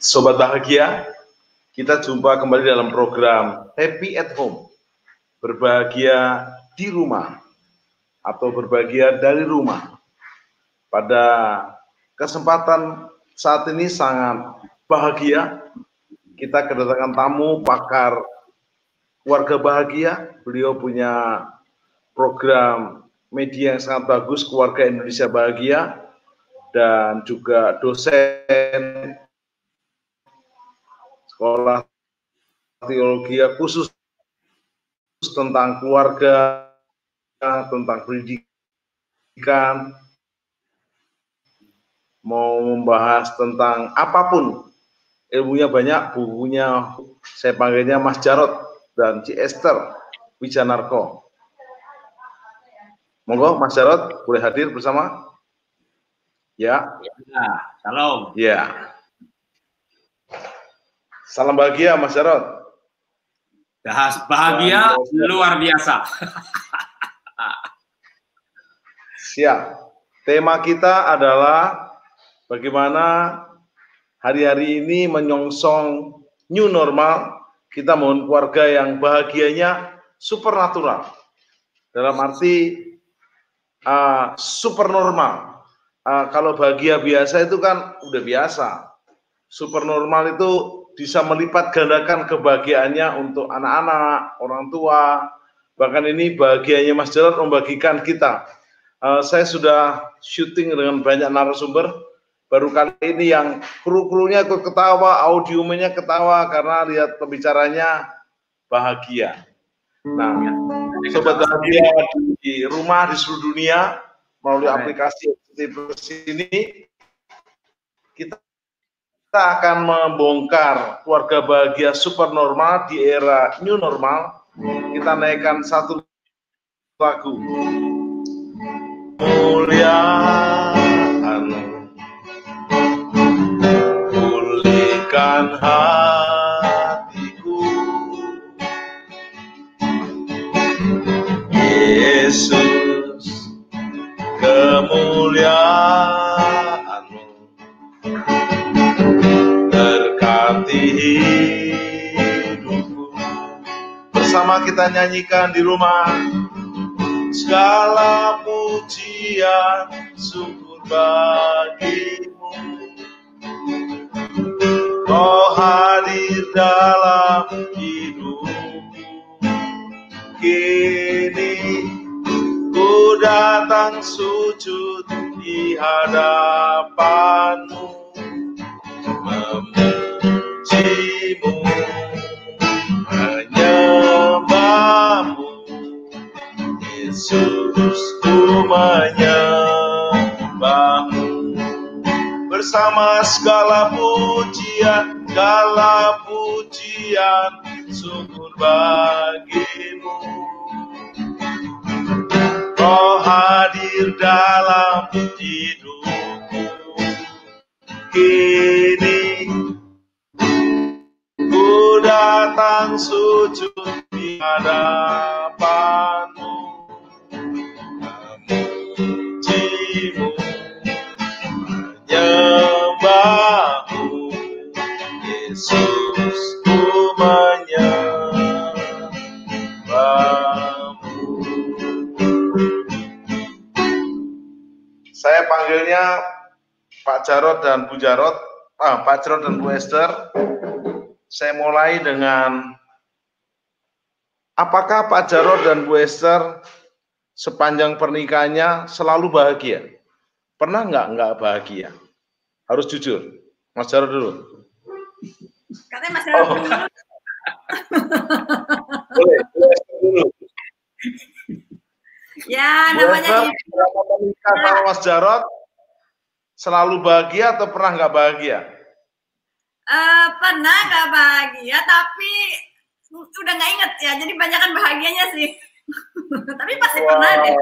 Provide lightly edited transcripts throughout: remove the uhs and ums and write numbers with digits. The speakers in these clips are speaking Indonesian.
Sobat bahagia, kita jumpa kembali dalam program Happy at Home. Berbahagia di rumah atau berbahagia dari rumah. Pada kesempatan saat ini sangat bahagia. Kita kedatangan tamu pakar keluarga bahagia. Beliau punya program media yang sangat bagus, Keluarga Indonesia Bahagia, dan juga dosen sekolah teologi khusus tentang keluarga, tentang pendidikan, mau membahas tentang apapun, ilmunya banyak, bukunya saya panggilnya Mas Jarod dan Ci Esther Wijanarko. Monggo Mas Jarod boleh hadir bersama. Ya. Salam. Ya. Salam bahagia Mas Jarod. Bahagia luar biasa. Siap. Tema kita adalah bagaimana hari-hari ini menyongsong new normal. Kita mohon keluarga yang bahagianya supernatural. Dalam arti super normal. Kalau bahagia biasa itu kan udah biasa. Super normal itu bisa melipat gandakan kebahagiaannya untuk anak-anak, orang tua. Bahkan ini bahagianya Mas Jarod membagikan kita. Saya sudah syuting dengan banyak narasumber. Baru kali ini yang kru-krunya ikut ketawa, audiumenya ketawa karena lihat pembicaranya bahagia. Nah, sobat bahagia di rumah di seluruh dunia melalui aplikasi ini, kita akan membongkar keluarga bahagia super normal di era new normal. Kita naikkan satu lagu. Muliaan, pulihkan hatiku, Yesus, kemuliaan-Mu berkati hidupku. Bersama kita nyanyikan di rumah. Segala pujian syukur bagimu, Kau hadir dalam hidupku. Kini ku datang sujud di hadapan-Mu, memuji-Mu, menyembah-Mu. Yesus, ku menyembah-Mu. Bersama segala pujian syukur bagimu. Kau hadir dalam hidupku. Kini ku datang sujud di hadapan-Mu, memuji-Mu, menyembah-Mu. Yesus, ku menyembah-Mu. Saya panggilnya Pak Jarod dan Bu Jarod, Pak Jarod dan Bu Esther. Saya mulai dengan, apakah Pak Jarod dan Bu Esther sepanjang pernikahannya selalu bahagia? Pernah nggak bahagia? Harus jujur. Mas Jarod dulu. Katanya Mas Jarod dulu. Boleh dulu. Ya, namanya berapa menikah sama Mas Jarod? Selalu bahagia atau pernah nggak bahagia? Pernah nggak bahagia, tapi udah nggak inget ya. Jadi banyakan bahagianya sih. Tapi pasti pernah deh.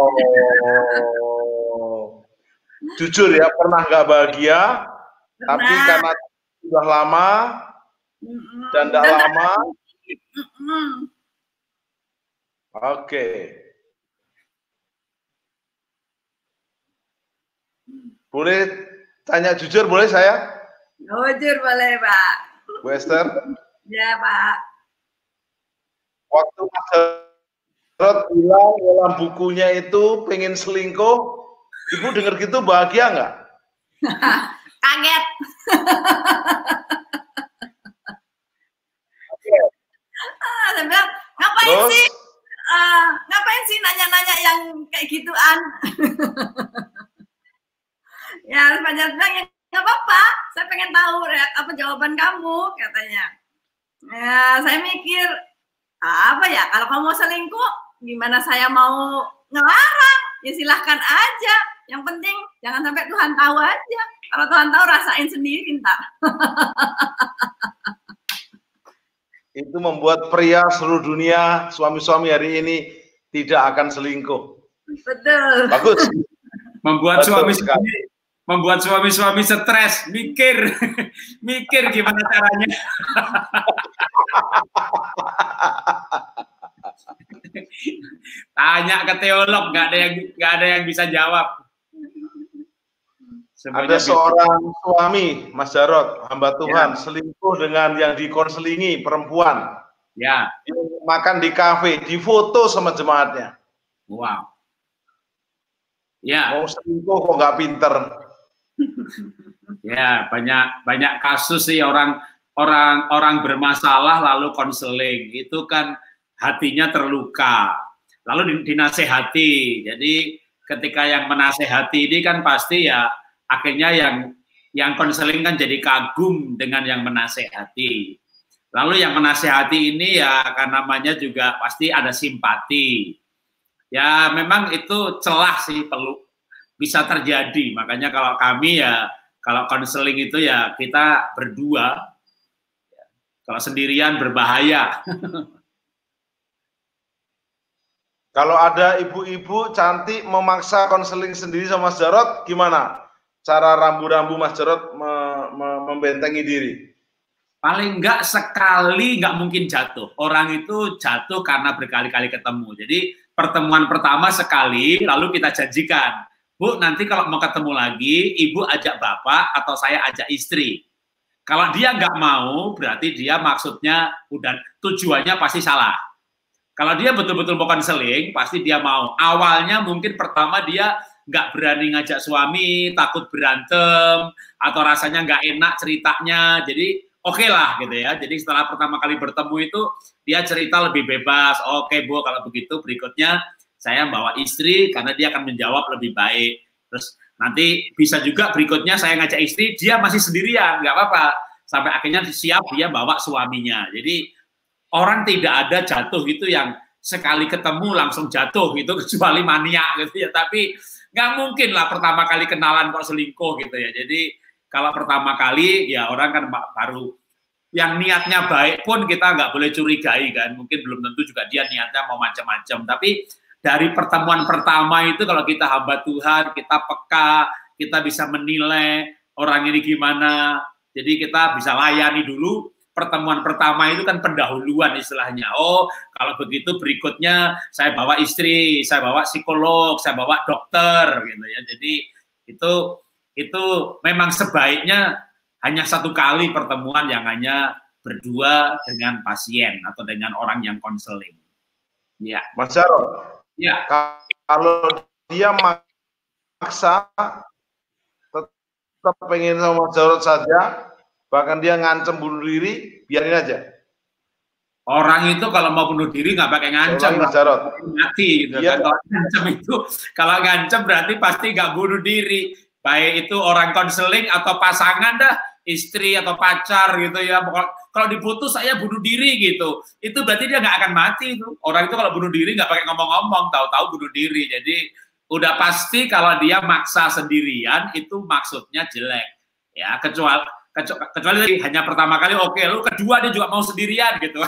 Jujur ya, pernah nggak bahagia, tapi karena sudah lama dan tidak lama. Oke. Boleh tanya jujur, boleh saya? Jujur boleh, Pak. Bu Esther. Ya, Pak. Waktu Mas Jarod bilang dalam bukunya itu pengen selingkuh, Ibu dengar gitu bahagia nggak? Kaget. Saya bilang, ngapain sih? Ngapain sih nanya-nanya yang kayak gituan? Ya, Pak Jarod bilang, ya nggak apa-apa. Saya pengen tahu apa jawaban kamu, katanya. Ya, saya mikir, apa ya, kalau kamu mau selingkuh, gimana saya mau ngelarang? Ya silahkan aja. Yang penting jangan sampai Tuhan tahu aja. Kalau Tuhan tahu, rasain sendiri ntar. Itu membuat pria seluruh dunia, suami-suami hari ini tidak akan selingkuh. Betul. Bagus. Membuat suami-suami stres, mikir gimana caranya. Tanya ke teolog, nggak ada yang bisa jawab. Ada seorang suami, Mas Jarod, hamba Tuhan, selingkuh dengan yang dikonselingi perempuan. Ya. Makan di kafe, difoto sama jemaatnya. Wow. Ya. Mau selingkuh kok nggak pinter. Ya, banyak kasus sih orang bermasalah lalu konseling. Itu kan hatinya terluka. Lalu dinasehati. Jadi ketika yang menasehati ini kan pasti ya akhirnya yang konseling kan jadi kagum dengan yang menasehati. Lalu yang menasehati ini ya kan namanya juga pasti ada simpati. Ya memang itu celah sih perlu bisa terjadi. Makanya kalau kami ya kalau konseling itu ya kita berdua. Kalau sendirian berbahaya. Kalau ada ibu-ibu cantik memaksa konseling sendiri sama Mas Jarod, gimana? Cara rambu-rambu Mas Jarod membentengi diri? Paling enggak sekali nggak mungkin jatuh. Orang itu jatuh karena berkali-kali ketemu. Jadi pertemuan pertama sekali, lalu kita janjikan, Bu, nanti kalau mau ketemu lagi, Ibu ajak Bapak atau saya ajak istri. Kalau dia nggak mau, berarti dia maksudnya udah tujuannya pasti salah. Kalau dia betul-betul mau konseling, pasti dia mau. Awalnya mungkin pertama dia nggak berani ngajak suami, takut berantem, atau rasanya nggak enak ceritanya, jadi oke lah gitu ya. Jadi setelah pertama kali bertemu itu, dia cerita lebih bebas, oke Bu, kalau begitu berikutnya saya bawa istri, karena dia akan menjawab lebih baik. Terus nanti bisa juga berikutnya saya ngajak istri, dia masih sendirian, nggak apa-apa. Sampai akhirnya siap dia bawa suaminya. Jadi orang tidak ada jatuh itu yang sekali ketemu langsung jatuh gitu, kecuali maniak gitu ya. Tapi nggak mungkin lah pertama kali kenalan kok selingkuh gitu ya. Jadi kalau pertama kali ya orang kan baru yang niatnya baik pun kita nggak boleh curigai kan. Mungkin belum tentu juga dia niatnya mau macam-macam. Tapi dari pertemuan pertama itu kalau kita hamba Tuhan, kita peka, kita bisa menilai orang ini gimana. Jadi kita bisa layani dulu. Pertemuan pertama itu kan pendahuluan istilahnya. Oh, kalau begitu berikutnya saya bawa istri, saya bawa psikolog, saya bawa dokter gitu ya. Jadi itu memang sebaiknya hanya satu kali pertemuan yang hanya berdua dengan pasien atau dengan orang yang konseling. Ya. Mas Jarod. Ya. Kalau dia maksa tetap pengen sama Mas Jarod saja, bahkan dia ngancem bunuh diri, biarin aja. Orang itu kalau mau bunuh diri nggak pakai ngancem, mati gitu kan. Kalau ngancem itu, kalau ngancem berarti pasti nggak bunuh diri. Baik itu orang konseling atau pasangan dah, istri atau pacar gitu ya. Kalau diputus saya bunuh diri gitu, itu berarti dia nggak akan mati itu. Orang itu kalau bunuh diri nggak pakai ngomong-ngomong, tahu-tahu bunuh diri. Jadi udah pasti kalau dia maksa sendirian itu maksudnya jelek. Ya kecuali hanya pertama kali oke, lu kedua dia juga mau sendirian gitu.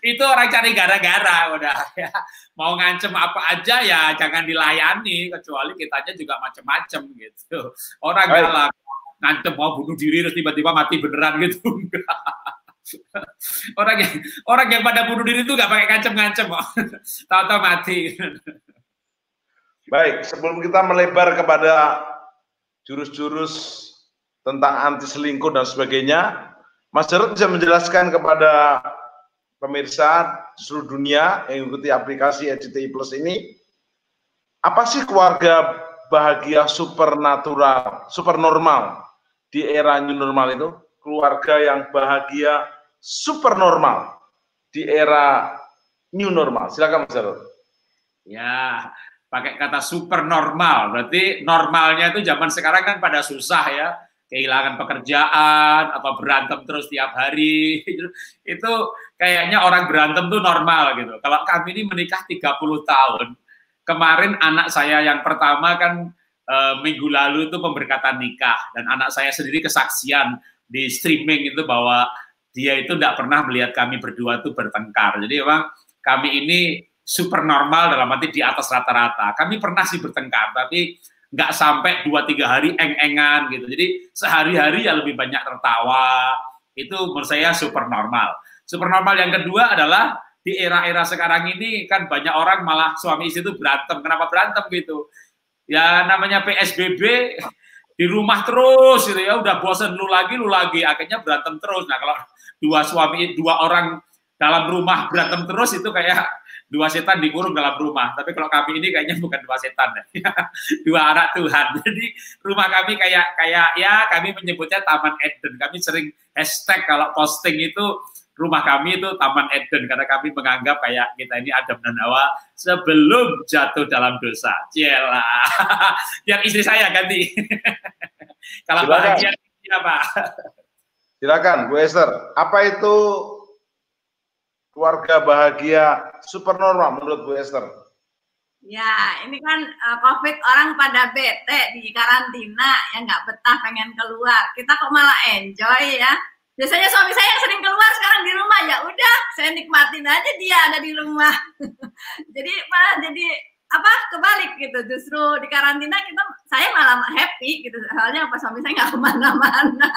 Itu orang cari gara-gara udah ya. Mau ngancem apa aja ya jangan dilayani, kecuali kitanya juga macem-macem gitu. Orang galak ngancem mau bunuh diri terus tiba-tiba mati beneran gitu. orang yang pada bunuh diri itu nggak pakai ngancem-ngancem kok. Tahu-tahu mati. Baik, sebelum kita melebar kepada jurus-jurus tentang anti selingkuh dan sebagainya. Mas Jarod bisa menjelaskan kepada pemirsa di seluruh dunia yang mengikuti aplikasi RCTI Plus ini, apa sih keluarga bahagia supernatural, super normal di era new normal itu? Keluarga yang bahagia super normal di era new normal. Silakan Mas Jarod. Ya, pakai kata super normal, berarti normalnya itu zaman sekarang kan pada susah ya, kehilangan pekerjaan atau berantem terus tiap hari. Itu kayaknya orang berantem tuh normal gitu. Kalau kami ini menikah 30 tahun, kemarin anak saya yang pertama kan minggu lalu itu pemberkatan nikah, dan anak saya sendiri kesaksian di streaming itu bahwa dia itu tidak pernah melihat kami berdua itu bertengkar. Jadi memang kami ini super normal dalam arti di atas rata-rata. Kami pernah sih bertengkar, tapi nggak sampai 2-3 hari eng-engan gitu. Jadi sehari-hari ya lebih banyak tertawa. Itu menurut saya super normal. Super normal yang kedua adalah di era-era sekarang ini kan banyak orang malah suami istri itu berantem. Kenapa berantem gitu? Ya namanya PSBB, di rumah terus gitu ya, udah bosen lu lagi, akhirnya berantem terus. Nah kalau dua orang dalam rumah berantem terus itu kayak dua setan dikurung dalam rumah. Tapi kalau kami ini kayaknya bukan dua setan, dua anak Tuhan. Jadi rumah kami kayak ya kami menyebutnya Taman Eden. Kami sering hashtag kalau posting itu rumah kami itu Taman Eden karena kami menganggap kayak kita ini Adam dan Hawa sebelum jatuh dalam dosa. Cielah. Yang istri saya ganti. Kalau bahagia apa? Silakan Bu Esther. Apa itu keluarga bahagia super normal menurut Bu Esther? Ya, ini kan COVID orang pada bete di karantina, ya nggak betah pengen keluar. Kita kok malah enjoy ya. Biasanya suami saya yang sering keluar, sekarang di rumah, ya udah saya nikmatin aja dia ada di rumah. Jadi malah jadi kebalik gitu. Justru di karantina saya malah happy gitu. Soalnya suami saya nggak kemana-mana.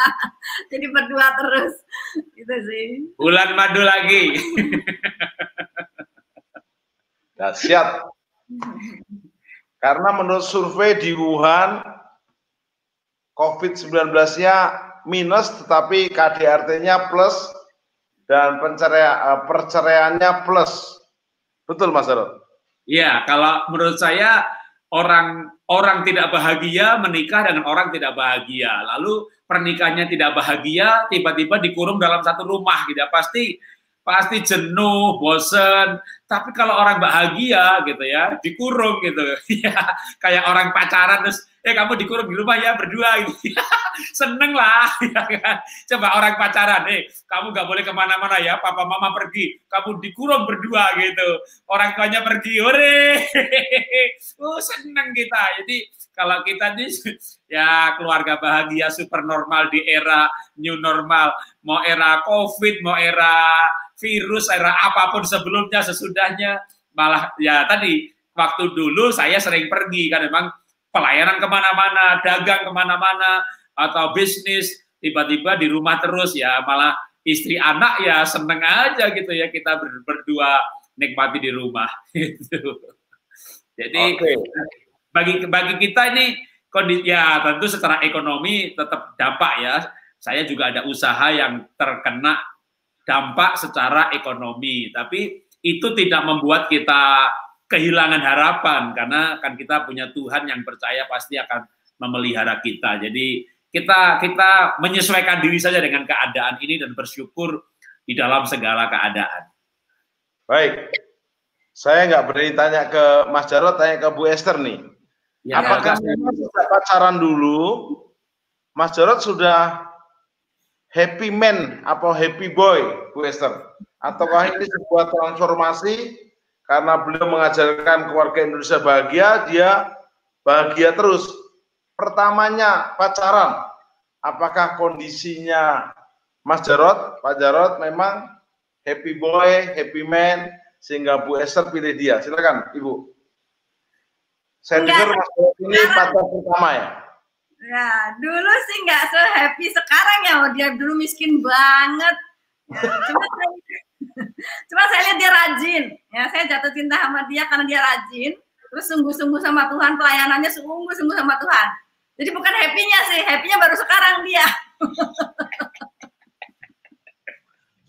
Jadi berdua terus gitu sih. Bulan madu lagi. Dahsyat. Karena menurut survei di Wuhan, COVID-19-nya minus, tetapi KDRT-nya plus, dan perceraiannya plus. Betul, Mas Jarod? Iya, kalau menurut saya orang tidak bahagia menikah dengan orang tidak bahagia. Lalu pernikahannya tidak bahagia, tiba-tiba dikurung dalam satu rumah gitu. Pasti jenuh, bosen. Tapi kalau orang bahagia gitu ya, dikurung gitu. Ya, kayak orang pacaran terus kamu dikurung di rumah ya berdua gitu. Seneng lah, ya kan? Coba orang pacaran, kamu nggak boleh kemana-mana ya, papa mama pergi, kamu dikurung berdua gitu. Orang tuanya pergi, hore, seneng kita. Jadi kalau kita nih ya keluarga bahagia super normal di era new normal, mau era COVID, mau era virus, era apapun sebelumnya, sesudahnya, malah ya tadi waktu dulu saya sering pergi kan memang pelayanan kemana-mana, dagang kemana-mana, atau bisnis, tiba-tiba di rumah terus ya, malah istri anak ya seneng aja gitu ya kita berdua nikmati di rumah gitu. Jadi bagi kita ini kondisi ya tentu secara ekonomi tetap dampak ya. Saya juga ada usaha yang terkena dampak secara ekonomi, tapi itu tidak membuat kita kehilangan harapan karena kan kita punya Tuhan yang percaya pasti akan memelihara kita. Jadi kita menyesuaikan diri saja dengan keadaan ini dan bersyukur di dalam segala keadaan. Baik, saya nggak berani tanya ke Mas Jarod, tanya ke Bu Esther nih. Ya, apakah sudah pacaran dulu, Mas Jarod sudah happy man atau happy boy, Bu Esther? Ataukah ini sebuah transformasi karena beliau mengajarkan keluarga Indonesia bahagia, dia bahagia terus? Pertamanya pacaran, apakah kondisinya Mas Jarod, Pak Jarod memang happy boy, happy man, sehingga Bu Esther pilih dia? Silakan, Ibu. Saya dengar Mas Jarod ini pacar pertama ya? Ya, dulu sih nggak se-happy sekarang ya, dia dulu miskin banget. Ya, cuma saya lihat dia rajin, ya saya jatuh cinta sama dia karena dia rajin, terus sungguh-sungguh sama Tuhan, pelayanannya sungguh-sungguh sama Tuhan. Jadi bukan happy-nya sih, happy-nya baru sekarang dia.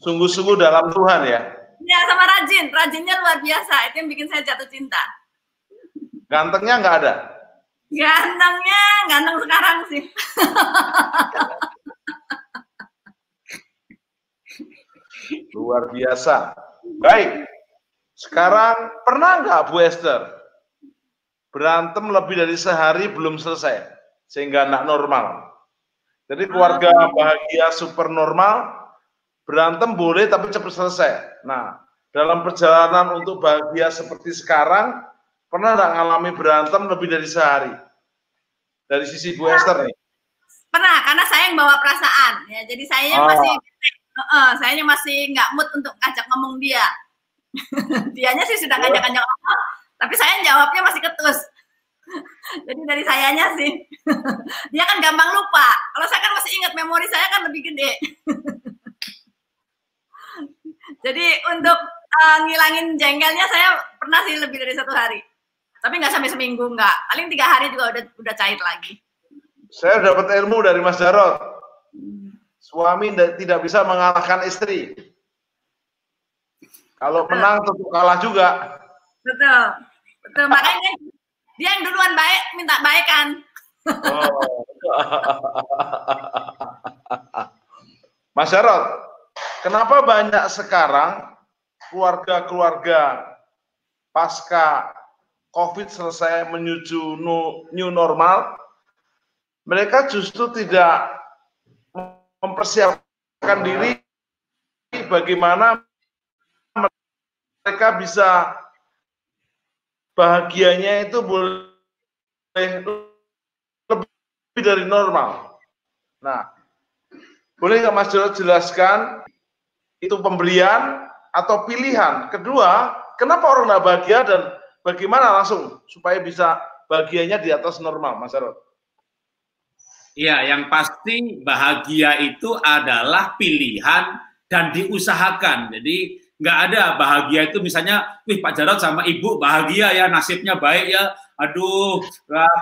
Sungguh-sungguh dalam Tuhan ya. Ya, sama rajinnya luar biasa. Itu yang bikin saya jatuh cinta. Gantengnya nggak ada? Ganteng sekarang sih. Luar biasa. Baik. Sekarang pernah nggak Bu Esther berantem lebih dari sehari belum selesai sehingga nggak normal? Jadi keluarga bahagia super normal, berantem boleh tapi cepat selesai. Nah, dalam perjalanan untuk bahagia seperti sekarang, pernah nggak ngalami berantem lebih dari sehari? Dari sisi Bu Esther nih? Pernah, karena saya yang bawa perasaan. Ya, jadi saya masih nggak mood untuk ngajak ngomong dia. Dianya sih sudah ngajak-ngajak ngomong, tapi saya jawabnya masih ketus. Jadi dari sayanya sih. Dia kan gampang lupa. Kalau saya kan masih ingat, memori saya kan lebih gede. Jadi untuk ngilangin jengkelnya saya pernah sih lebih dari 1 hari. Tapi nggak sampai seminggu, nggak. Paling 3 hari juga udah cair lagi. Saya dapat ilmu dari Mas Jarod. Suami tidak bisa mengalahkan istri. Kalau menang tentu kalah juga. Betul. Makanya dia yang duluan baik, minta baikan. Mas Jarod, kenapa banyak sekarang keluarga-keluarga pasca COVID selesai menuju new normal, mereka justru tidak mempersiapkan diri bagaimana mereka bisa bahagianya itu boleh lebih dari normal. Nah, boleh nggak Mas Jarod jelaskan itu pemberian atau pilihan? Kedua, kenapa orang nggak bahagia dan bagaimana langsung supaya bisa bahagianya di atas normal, Mas Jarod? Iya, yang pasti bahagia itu adalah pilihan dan diusahakan. Jadi nggak ada bahagia itu misalnya, wih Pak Jarod sama Ibu bahagia ya, nasibnya baik ya, aduh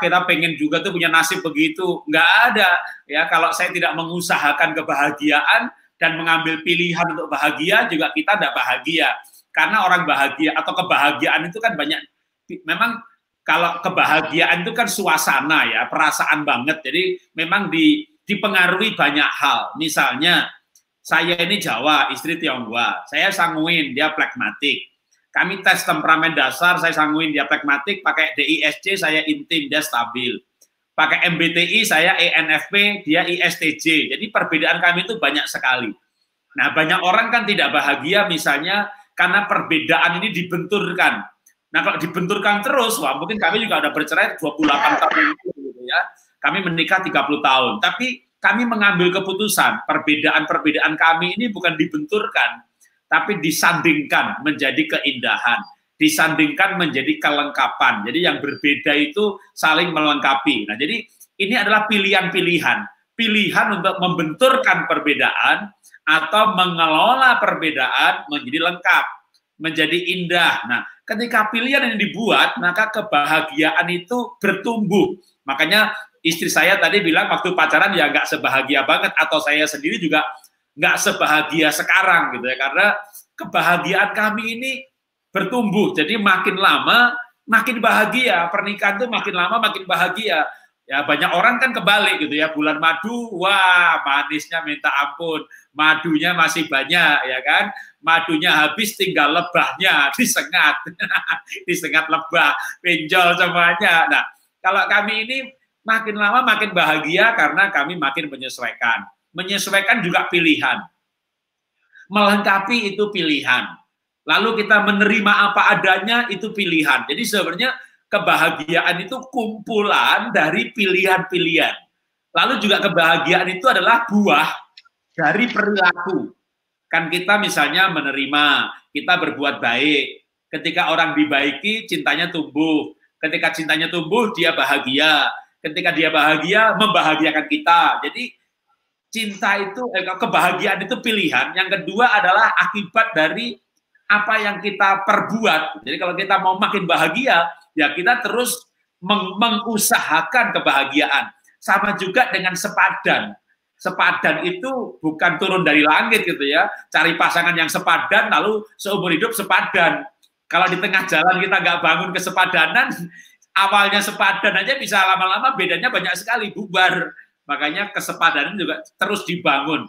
kita pengen juga tuh punya nasib begitu. Nggak ada ya, kalau saya tidak mengusahakan kebahagiaan dan mengambil pilihan untuk bahagia, juga kita tidak bahagia. Karena orang bahagia atau kebahagiaan itu kan banyak, memang kalau kebahagiaan itu kan suasana ya, perasaan banget. Jadi memang dipengaruhi banyak hal. Misalnya saya ini Jawa, istri Tionghoa. Saya sanguin, dia pragmatik. Kami tes temperamen dasar, saya sanguin, dia pragmatik. Pakai DISC, saya intim, dia stabil. Pakai MBTI, saya ENFP, dia ISTJ. Jadi perbedaan kami itu banyak sekali. Nah, banyak orang kan tidak bahagia misalnya karena perbedaan ini dibenturkan. Nah, kalau dibenturkan terus, wah mungkin kami juga udah bercerai 28 tahun gitu ya. Kami menikah 30 tahun, tapi kami mengambil keputusan perbedaan-perbedaan kami ini bukan dibenturkan, tapi disandingkan menjadi keindahan, disandingkan menjadi kelengkapan. Jadi yang berbeda itu saling melengkapi. Nah, jadi ini adalah pilihan-pilihan, pilihan untuk membenturkan perbedaan atau mengelola perbedaan menjadi lengkap, menjadi indah. Nah, ketika pilihan ini dibuat, maka kebahagiaan itu bertumbuh. Makanya istri saya tadi bilang waktu pacaran ya nggak sebahagia banget, atau saya sendiri juga nggak sebahagia sekarang gitu ya, karena kebahagiaan kami ini bertumbuh. Jadi makin lama makin bahagia, pernikahan tuh makin lama makin bahagia. Ya banyak orang kan kebalik gitu ya, bulan madu, wah manisnya minta ampun, madunya masih banyak ya kan, madunya habis tinggal lebahnya disengat, disengat lebah, pinjol semuanya. Nah kalau kami ini makin lama makin bahagia karena kami makin menyesuaikan. Menyesuaikan juga pilihan, melengkapi itu pilihan. Lalu kita menerima apa adanya itu pilihan. Jadi sebenarnya kebahagiaan itu kumpulan dari pilihan-pilihan. Lalu juga kebahagiaan itu adalah buah dari perilaku. Kan kita misalnya menerima, kita berbuat baik. Ketika orang dibaiki, cintanya tumbuh. Ketika cintanya tumbuh, dia bahagia. Ketika dia bahagia, membahagiakan kita. Jadi cinta itu, kebahagiaan itu pilihan. Yang kedua adalah akibat dari apa yang kita perbuat. Jadi kalau kita mau makin bahagia, ya kita terus mengusahakan kebahagiaan. sama juga dengan sepadan. Sepadan itu bukan turun dari langit gitu ya. Cari pasangan yang sepadan lalu seumur hidup sepadan. Kalau di tengah jalan kita nggak bangun kesepadanan, awalnya sepadan aja bisa lama-lama bedanya banyak sekali, bubar. Makanya kesepadanan juga terus dibangun.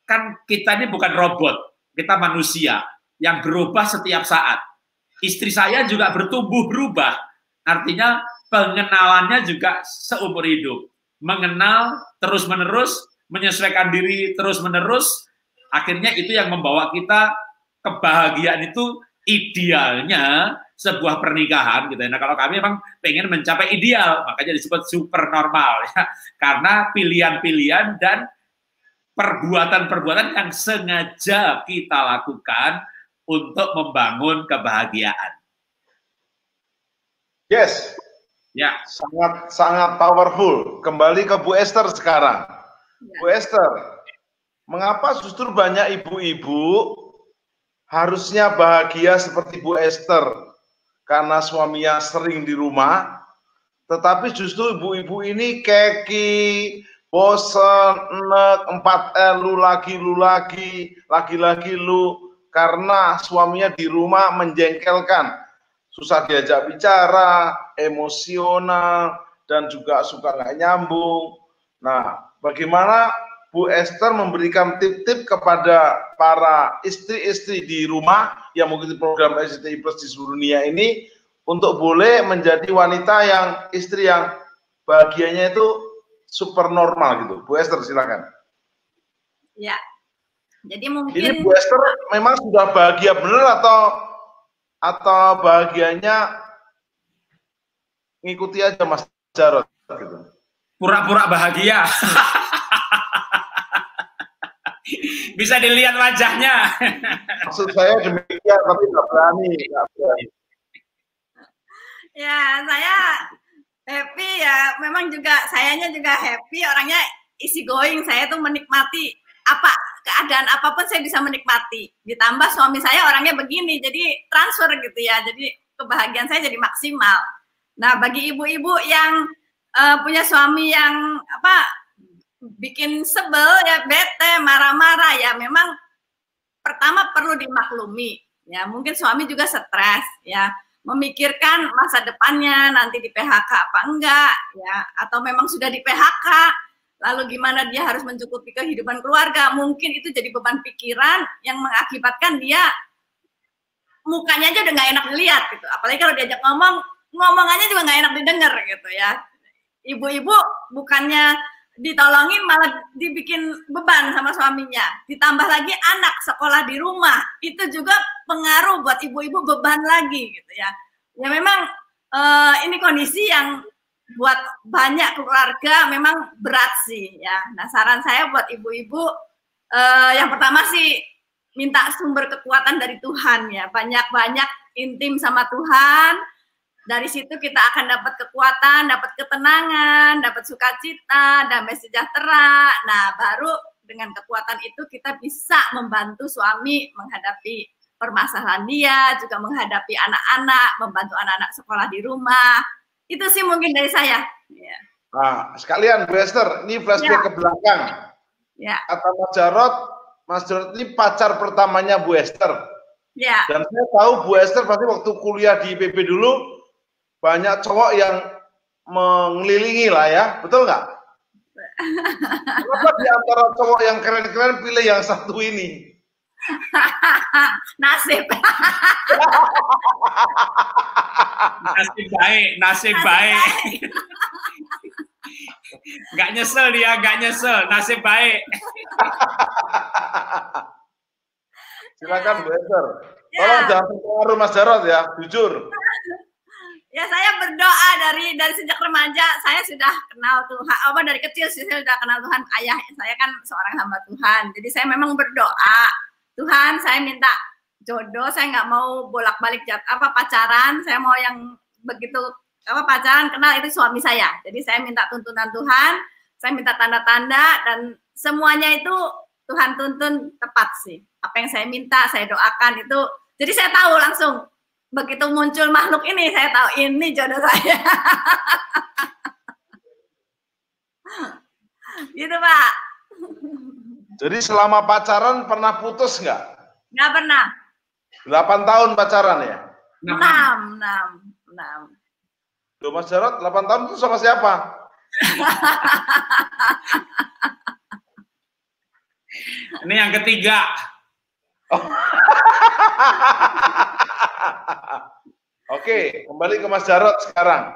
Kan kita ini bukan robot, kita manusia yang berubah setiap saat. Istri saya juga bertumbuh berubah. Artinya pengenalannya juga seumur hidup. Mengenal terus-menerus, menyesuaikan diri terus-menerus, akhirnya itu yang membawa kita kebahagiaan itu idealnya sebuah pernikahan gitu ya. Nah, kalau kami memang pengen mencapai ideal, makanya disebut super normal ya. Karena pilihan-pilihan dan perbuatan-perbuatan yang sengaja kita lakukan untuk membangun kebahagiaan. Yes. Ya. Sangat powerful. Kembali ke Bu Esther sekarang. Ya. Bu Esther, mengapa justru banyak ibu-ibu harusnya bahagia seperti Bu Esther karena suaminya sering di rumah, tetapi justru ibu-ibu ini keki, bosen, enek, 4L, lu lagi, karena suaminya di rumah menjengkelkan, susah diajak bicara, emosional, dan juga suka nggak nyambung. Nah, bagaimana Bu Esther memberikan tip-tip kepada para istri-istri di rumah yang mengikuti program SCTI Plus di seluruh dunia ini untuk boleh menjadi wanita yang istri yang bahagianya itu super normal gitu. Bu Esther silakan. Ya, jadi mungkin ini Bu Esther memang sudah bahagia benar atau bahagianya ngikuti aja Mas Jarod gitu. Pura-pura bahagia. Bisa dilihat wajahnya. Maksud saya demikian, tapi nggak berani. Ya, saya happy ya. Memang juga sayanya juga happy. Orangnya easy going. Saya tuh menikmati keadaan apapun saya bisa menikmati. Ditambah suami saya orangnya begini, jadi transfer gitu ya. Jadi kebahagiaan saya jadi maksimal. Nah, bagi ibu-ibu yang punya suami yang bikin sebel ya, bete, marah-marah ya, memang pertama perlu dimaklumi ya. Mungkin suami juga stres ya, memikirkan masa depannya nanti di PHK apa enggak ya, atau memang sudah di PHK lalu gimana dia harus mencukupi kehidupan keluarga. Mungkin itu jadi beban pikiran yang mengakibatkan dia mukanya aja udah nggak enak dilihat gitu, apalagi kalau diajak ngomongannya juga nggak enak didengar gitu ya. Ibu-ibu bukannya ditolongin malah dibikin beban sama suaminya. Ditambah lagi anak sekolah di rumah, itu juga pengaruh buat ibu-ibu, beban lagi gitu ya. Ya memang ini kondisi yang buat banyak keluarga memang berat sih ya. Nah, saran saya buat ibu-ibu yang pertama sih minta sumber kekuatan dari Tuhan ya. Banyak-banyak intim sama Tuhan. Dari situ kita akan dapat kekuatan, dapat ketenangan, dapat sukacita, damai sejahtera. Nah, baru dengan kekuatan itu kita bisa membantu suami menghadapi permasalahan dia, juga menghadapi anak-anak, membantu anak-anak sekolah di rumah. Itu sih mungkin dari saya. Ya. Nah, sekalian Bu Esther, ini flashback ke belakang. Ya. Kata Mas Jarod ini pacar pertamanya Bu Esther. Ya. Dan saya tahu Bu Esther pasti waktu kuliah di IPB dulu banyak cowok yang mengelilingi lah ya, betul nggak? Kenapa di antara cowok yang keren-keren pilih yang satu ini? Nasib. Nasib baik. Nggak nyesel dia, nggak nyesel. Nasib baik. Silakan Bu Esther. Tolong jangan terpengaruh Mas Jarod ya, jujur. Ya, saya berdoa dari sejak remaja saya sudah kenal Tuhan. Dari kecil sih saya sudah kenal Tuhan. Ayah saya kan seorang hamba Tuhan. Jadi saya memang berdoa, Tuhan saya minta jodoh. Saya nggak mau bolak-balik pacaran. Saya mau yang begitu pacaran kenal itu suami saya. Jadi saya minta tuntunan Tuhan. Saya minta tanda-tanda dan semuanya itu Tuhan tuntun tepat sih. Apa yang saya minta, saya doakan itu. Jadi saya tahu langsung. Begitu muncul makhluk ini, saya tahu ini jodoh saya. Gitu Pak. Jadi selama pacaran pernah putus nggak? Nggak pernah. 8 tahun pacaran ya? 6. Loh Mas Jarot 8 tahun itu sama siapa? Ini yang ketiga. Oh. Oke, kembali ke Mas Jarot sekarang.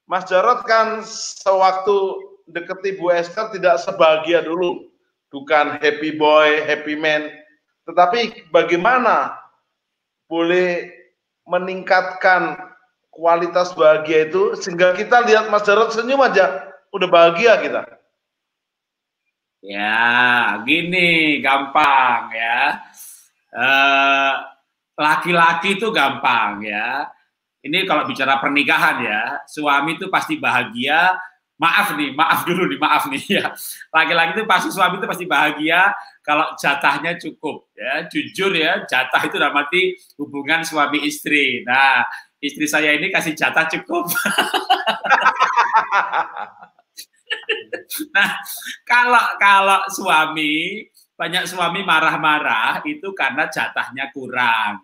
Mas Jarot kan sewaktu deketi Bu Esther tidak sebahagia dulu. Bukan happy boy, happy man. Tetapi bagaimana boleh meningkatkan kualitas bahagia itu sehingga kita lihat Mas Jarot senyum aja udah bahagia kita. Ya, gini gampang ya. Laki-laki itu gampang ya. Ini kalau bicara pernikahan ya, suami itu pasti bahagia. Maaf dulu ya. Laki-laki itu pasti, suami itu pasti bahagia kalau jatahnya cukup ya. Jujur ya, jatah itu dalam arti hubungan suami istri. Nah, istri saya ini kasih jatah cukup. Nah, kalau suami, banyak suami marah-marah itu karena jatahnya kurang.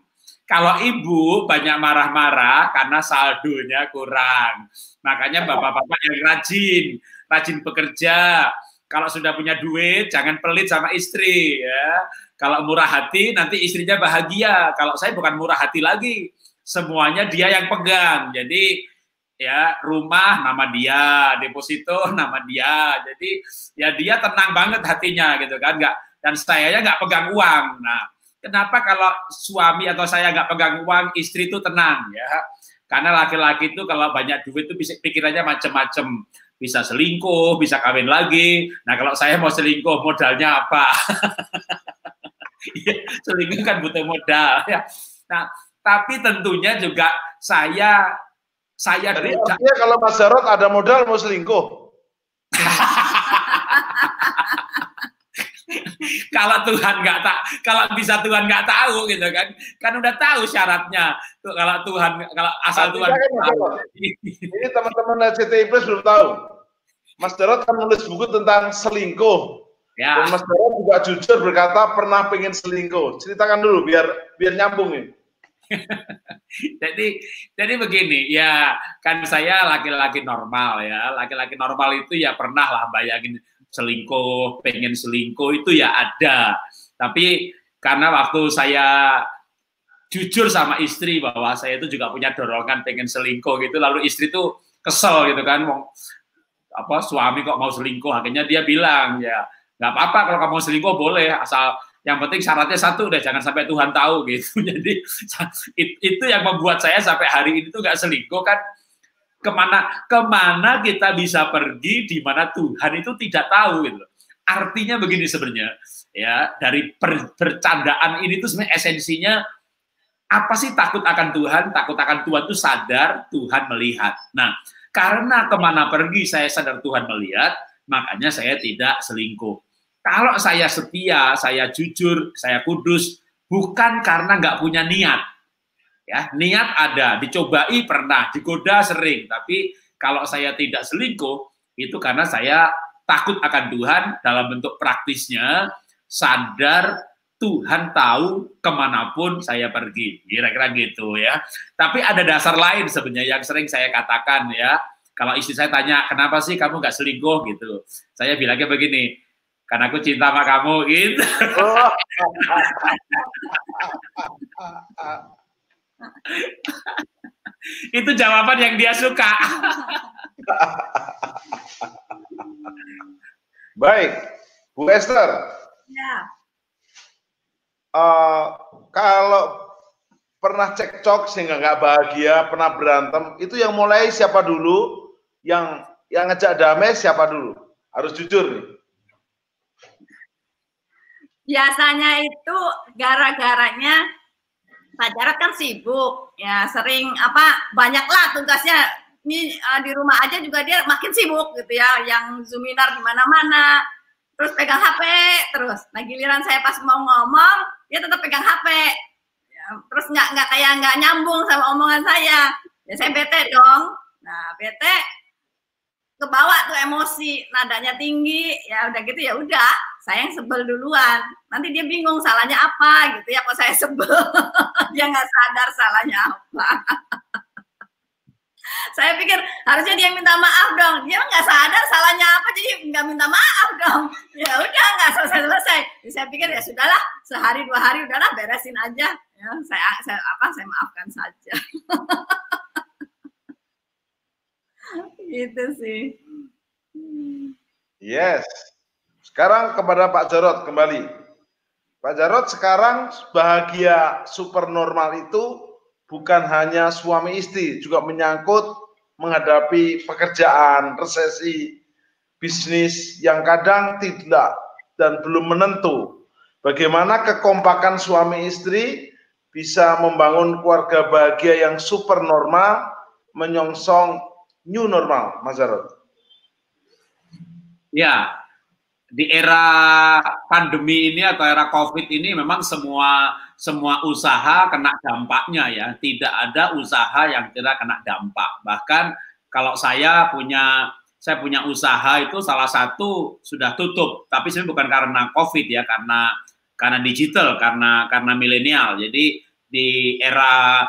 Kalau ibu banyak marah-marah karena saldonya kurang. Makanya bapak-bapak yang rajin bekerja. Kalau sudah punya duit, jangan pelit sama istri ya. Kalau murah hati, nanti istrinya bahagia. Kalau saya bukan murah hati lagi, semuanya dia yang pegang. Jadi ya rumah nama dia, deposito nama dia. Jadi ya dia tenang banget hatinya gitu kan, nggak, dan saya nggak pegang uang. Nah, kenapa kalau suami atau saya nggak pegang uang, istri itu tenang ya? Karena laki-laki itu kalau banyak duit itu pikirannya macam-macam, bisa selingkuh, bisa kawin lagi. Nah kalau saya mau selingkuh modalnya apa? Selingkuh kan butuh modal ya. Nah tapi tentunya juga saya jadi artinya kalau Mas Jarot ada modal mau selingkuh. Kalau Tuhan nggak tak, kalau bisa Tuhan nggak tahu gitu kan udah tahu syaratnya. Tuh, kalau Tuhan, kalau asal Tuhan tahu. Ini teman-teman LCTI Plus belum tahu. Mas Jarot kan nulis buku tentang selingkuh. Ya. Dan Mas Jarot juga jujur berkata pernah pengen selingkuh. Ceritakan dulu biar nyambung nih. jadi begini ya, kan saya laki-laki normal ya, laki-laki normal itu ya pernah lah bayangin selingkuh, pengen selingkuh itu ya ada. Tapi karena waktu saya jujur sama istri bahwa saya itu juga punya dorongan pengen selingkuh gitu, lalu istri tuh kesel gitu kan, apa suami kok mau selingkuh, akhirnya dia bilang ya nggak apa-apa kalau kamu selingkuh boleh, asal yang penting syaratnya satu deh, jangan sampai Tuhan tahu gitu. Jadi itu yang membuat saya sampai hari ini tuh nggak selingkuh kan. Kemana kita bisa pergi di mana Tuhan itu tidak tahu gitu. Artinya begini sebenarnya ya, dari bercandaan ini tuh sebenarnya esensinya apa sih? Takut akan Tuhan. Takut akan Tuhan itu sadar Tuhan melihat. Nah karena kemana pergi saya sadar Tuhan melihat, makanya saya tidak selingkuh. Kalau saya setia, saya jujur, saya kudus, bukan karena nggak punya niat. Ya, niat ada, dicobai pernah, digoda sering. Tapi kalau saya tidak selingkuh, itu karena saya takut akan Tuhan dalam bentuk praktisnya, sadar Tuhan tahu kemanapun saya pergi. Kira-kira gitu ya. Tapi ada dasar lain sebenarnya yang sering saya katakan ya. Kalau istri saya tanya, kenapa sih kamu nggak selingkuh gitu? Saya bilangnya begini, karena aku cinta sama kamu gitu. Itu jawaban yang dia suka. Baik, Bu Esther. Ya. Kalau pernah cekcok sehingga nggak bahagia, pernah berantem, itu yang mulai siapa dulu? Yang ngejak damai siapa dulu? Harus jujur nih. Biasanya itu gara-garanya Pak Jarot kan sibuk, ya sering banyaklah tugasnya. Ini di rumah aja juga dia makin sibuk gitu ya, yang Zoominar di mana-mana, terus pegang HP terus. Nah giliran saya pas mau ngomong, dia tetap pegang HP, ya, terus nggak nyambung sama omongan saya. Ya saya bete dong. Nah bete, kebawa tuh emosi, nadanya tinggi, ya udah gitu ya udah, saya yang sebel duluan. Nanti dia bingung salahnya apa gitu ya, kok saya sebel. Dia nggak sadar salahnya apa. Saya pikir harusnya dia minta maaf dong. Dia nggak sadar salahnya apa, jadi nggak minta maaf dong. Ya udah nggak selesai. Jadi saya pikir ya sudahlah, sehari 2 hari udahlah beresin aja. Ya, saya maafkan saja. Gitu sih. Yes. Sekarang kepada Pak Jarod kembali. Pak Jarod, sekarang bahagia super normal itu bukan hanya suami istri, juga menyangkut menghadapi pekerjaan, resesi, bisnis yang kadang tidak dan belum menentu. Bagaimana kekompakan suami istri bisa membangun keluarga bahagia yang super normal, menyongsong new normal, Mas Jarod? Ya, di era pandemi ini atau era COVID ini memang semua usaha kena dampaknya ya. Tidak ada usaha yang tidak kena dampak. Bahkan kalau saya punya usaha itu salah satu sudah tutup, tapi sebenarnya bukan karena COVID ya, karena digital, karena milenial. Jadi di era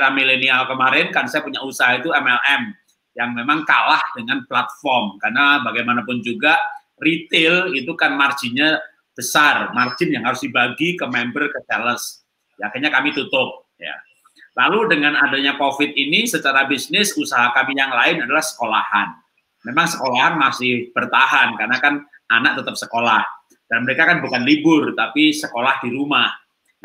milenial kemarin kan saya punya usaha itu MLM yang memang kalah dengan platform, karena bagaimanapun juga retail itu kan marginnya besar, margin yang harus dibagi ke member, ke sales. Ya, akhirnya kami tutup. Ya. Lalu dengan adanya COVID ini, secara bisnis usaha kami yang lain adalah sekolahan. Memang sekolahan masih bertahan karena kan anak tetap sekolah dan mereka kan bukan libur tapi sekolah di rumah.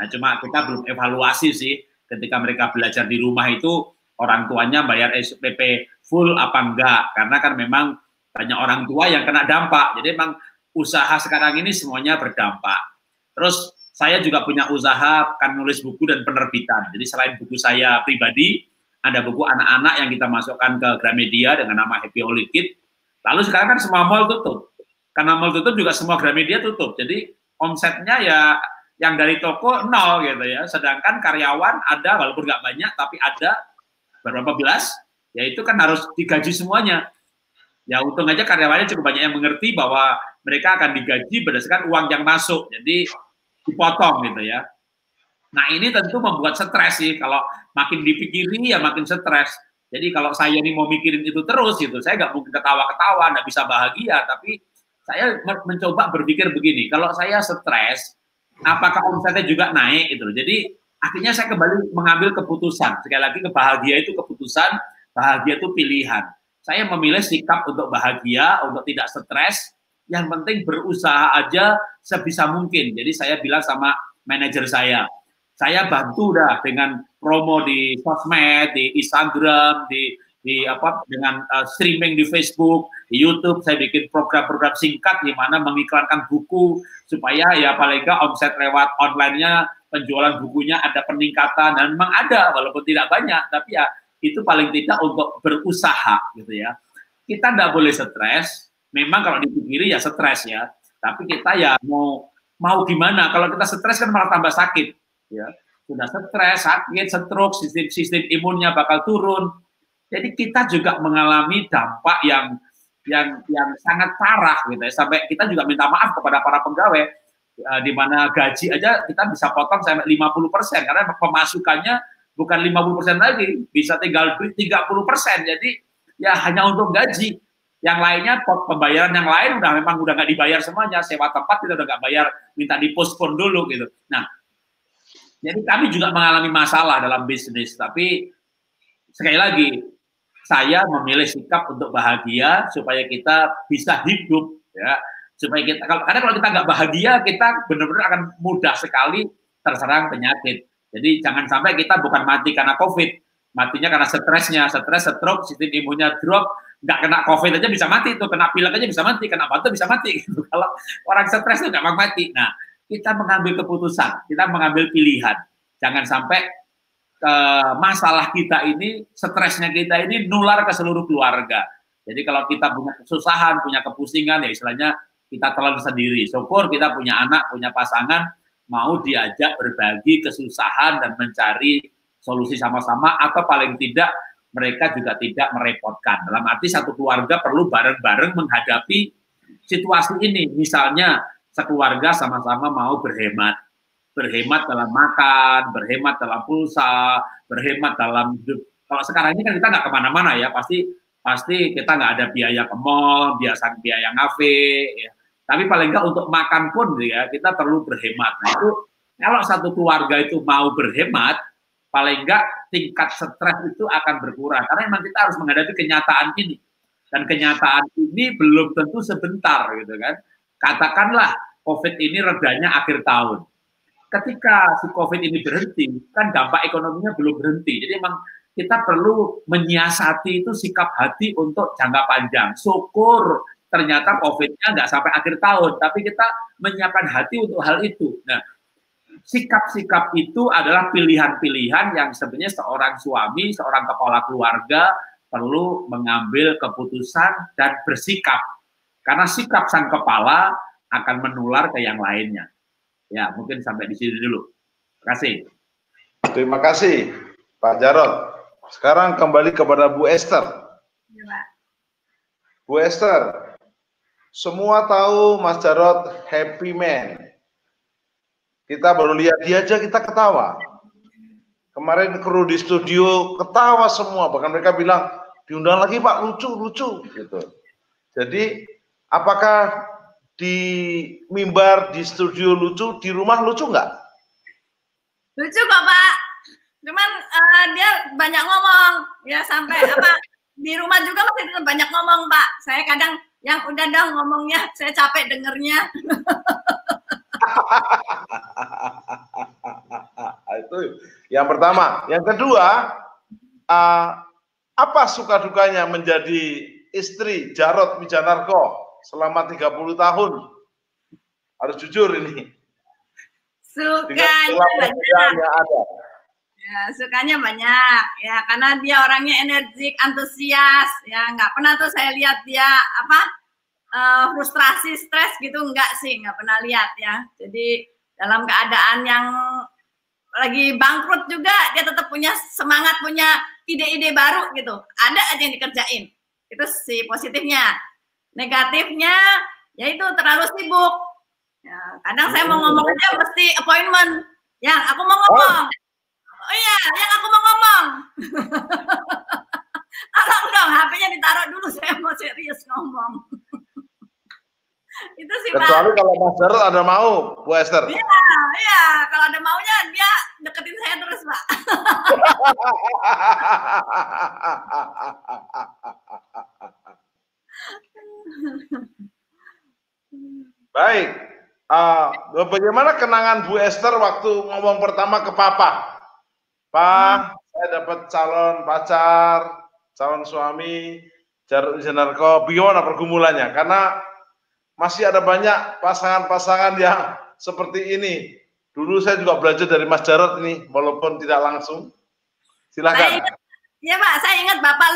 Nah, cuma kita belum evaluasi sih ketika mereka belajar di rumah itu orang tuanya bayar SPP full apa enggak, karena kan memang banyak orang tua yang kena dampak. Jadi memang usaha sekarang ini semuanya berdampak. Terus saya juga punya usaha kan nulis buku dan penerbitan. Jadi selain buku saya pribadi, ada buku anak-anak yang kita masukkan ke Gramedia dengan nama Happy Holy Kid. Lalu sekarang kan semua mall tutup. Karena mall tutup juga semua Gramedia tutup. Jadi omsetnya ya yang dari toko nol gitu ya. Sedangkan karyawan ada walaupun nggak banyak tapi ada berapa belas, ya itu kan harus digaji semuanya. Ya untung aja karyawannya cukup banyak yang mengerti bahwa mereka akan digaji berdasarkan uang yang masuk, jadi dipotong gitu ya. Nah ini tentu membuat stres sih, kalau makin dipikiri ya makin stres. Jadi kalau saya ini mau mikirin itu terus gitu, saya nggak mungkin ketawa-ketawa, nggak bisa bahagia, tapi saya mencoba berpikir begini, kalau saya stres, apakah omsetnya juga naik gitu. Jadi akhirnya saya kembali mengambil keputusan. Sekali lagi, kebahagiaan itu keputusan, bahagia itu pilihan. Saya memilih sikap untuk bahagia, untuk tidak stres, yang penting berusaha aja sebisa mungkin. Jadi saya bilang sama manajer saya bantu dah dengan promo di sosmed, di Instagram, dengan streaming di Facebook, di YouTube. Saya bikin program-program singkat di mana mengiklankan buku supaya ya paling nggak omset lewat online-nya, penjualan bukunya ada peningkatan, dan memang ada walaupun tidak banyak, tapi ya itu paling tidak untuk berusaha gitu ya. Kita tidak boleh stres, memang kalau dipikiri ya stres ya, tapi kita ya mau gimana, kalau kita stres kan malah tambah sakit ya. Sudah stres, sakit, stroke, sistem imunnya bakal turun. Jadi kita juga mengalami dampak yang sangat parah gitu ya, sampai kita juga minta maaf kepada para pegawai, di mana gaji aja kita bisa potong sampai 50% karena pemasukannya bukan 50% lagi, bisa tinggal 30%. Jadi ya hanya untuk gaji. Yang lainnya pembayaran yang lain memang udah nggak dibayar semuanya, sewa tempat kita udah nggak bayar, minta dipospon dulu gitu. Nah, jadi kami juga mengalami masalah dalam bisnis, tapi sekali lagi saya memilih sikap untuk bahagia supaya kita bisa hidup ya. Supaya kita, karena kalau kita nggak bahagia, kita benar-benar akan mudah sekali terserang penyakit. Jadi jangan sampai kita bukan mati karena COVID, matinya karena stresnya, stres, stroke, sistem imunnya drop, nggak kena COVID aja bisa mati, tuh kena pilek aja bisa mati, kena batuk bisa mati. Gitu. Kalau orang stres itu nggak mati. Nah, kita mengambil keputusan, kita mengambil pilihan. Jangan sampai masalah kita ini, stresnya kita ini nular ke seluruh keluarga. Jadi kalau kita punya kesusahan, punya kepusingan, ya istilahnya kita telan sendiri. Syukur kita punya anak, punya pasangan, mau diajak berbagi kesusahan dan mencari solusi sama-sama, atau paling tidak mereka juga tidak merepotkan. Dalam arti satu keluarga perlu bareng-bareng menghadapi situasi ini. Misalnya sekeluarga sama-sama mau berhemat dalam makan, berhemat dalam pulsa, berhemat dalam hidup. Kalau sekarang ini kan kita nggak kemana-mana ya, pasti kita nggak ada biaya ke mall, biaya ngafe, ya. Tapi paling nggak untuk makan pun ya kita perlu berhemat. Nah itu kalau satu keluarga itu mau berhemat, paling nggak tingkat stres itu akan berkurang. Karena memang kita harus menghadapi kenyataan ini. Dan kenyataan ini belum tentu sebentar gitu kan. Katakanlah COVID ini redanya akhir tahun. Ketika si COVID ini berhenti, kan dampak ekonominya belum berhenti. Jadi memang kita perlu menyiasati itu sikap hati untuk jangka panjang. Syukur ternyata COVID-nya nggak sampai akhir tahun, tapi kita menyiapkan hati untuk hal itu. Nah, sikap-sikap itu adalah pilihan-pilihan yang sebenarnya seorang suami, seorang kepala keluarga perlu mengambil keputusan dan bersikap. Karena sikap sang kepala akan menular ke yang lainnya. Ya, mungkin sampai di sini dulu. Terima kasih. Terima kasih, Pak Jarod. Sekarang kembali kepada Bu Esther. Ya, Pak. Bu Esther, semua tahu Mas Jarod happy man. Kita baru lihat dia aja kita ketawa. Kemarin kru di studio ketawa semua, bahkan mereka bilang diundang lagi Pak, lucu gitu. Jadi apakah di mimbar di studio lucu, di rumah lucu nggak? Lucu kok Pak. Cuman dia banyak ngomong ya, sampai apa di rumah juga masih banyak ngomong Pak. Saya kadang yang udah dong ngomongnya, saya capek dengernya. Itu yang pertama. Yang kedua, apa suka dukanya menjadi istri Jarod Wijanarko selama 30 tahun? Harus jujur ini. Sukanya banyak. Ya, sukanya banyak ya, karena dia orangnya energik, antusias ya. Nggak pernah tuh saya lihat dia frustrasi, stres gitu, enggak sih, nggak pernah lihat ya. Jadi dalam keadaan yang lagi bangkrut juga dia tetap punya semangat, punya ide-ide baru gitu. Ada aja yang dikerjain. Itu sih positifnya. Negatifnya ya itu terlalu sibuk. Ya, kadang saya mau ngomong aja mesti appointment. Yang aku mau ngomong. Oh iya, yang aku mau ngomong. Tolong dong, HP-nya ditaruh dulu, saya mau serius ngomong. Itu sih Pak. Kecuali kalau Mas Jarod ada mau, Bu Esther. Iya, kalau ada maunya dia deketin saya terus Pak. Baik, bagaimana kenangan Bu Esther waktu ngomong pertama ke Papa? Pak, saya dapat calon pacar, calon suami, Jarod Wijanarko. Bagaimana pergumulannya? Karena masih ada banyak pasangan-pasangan yang seperti ini. Dulu saya juga belajar dari Mas Jarod ini, walaupun tidak langsung. Silakan. Iya Pak, saya ingat Bapak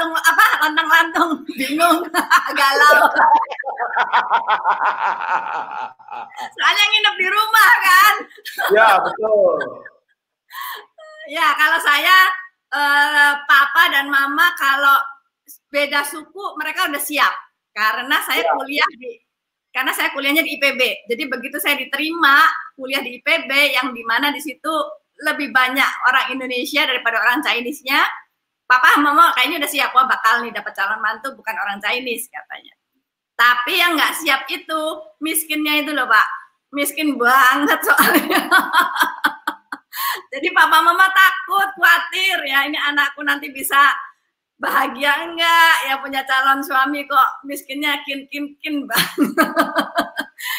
lantang-lantung, bingung, galau. Soalnya nginep di rumah kan. Ya, betul. Ya, kalau saya, Papa dan Mama kalau beda suku mereka udah siap. Karena saya kuliahnya di IPB. Jadi begitu saya diterima kuliah di IPB yang dimana di situ lebih banyak orang Indonesia daripada orang Chinese-nya, Papa Mama kayaknya udah siap, wah bakal nih dapat calon mantu bukan orang Chinese katanya. Tapi yang nggak siap itu miskinnya itu loh Pak, miskin banget soalnya. Jadi Papa Mama takut, khawatir ya ini anakku nanti bisa bahagia enggak ya punya calon suami kok miskinnya kin banget.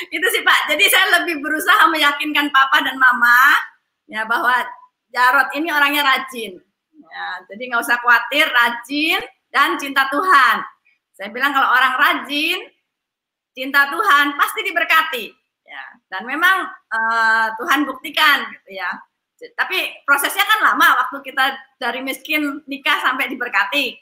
Itu sih Pak. Jadi saya lebih berusaha meyakinkan Papa dan Mama ya bahwa Jarod ini orangnya rajin. Ya, jadi nggak usah khawatir, rajin dan cinta Tuhan. Saya bilang kalau orang rajin, cinta Tuhan pasti diberkati. Ya, dan memang Tuhan buktikan gitu ya. Tapi prosesnya kan lama waktu kita dari miskin nikah sampai diberkati.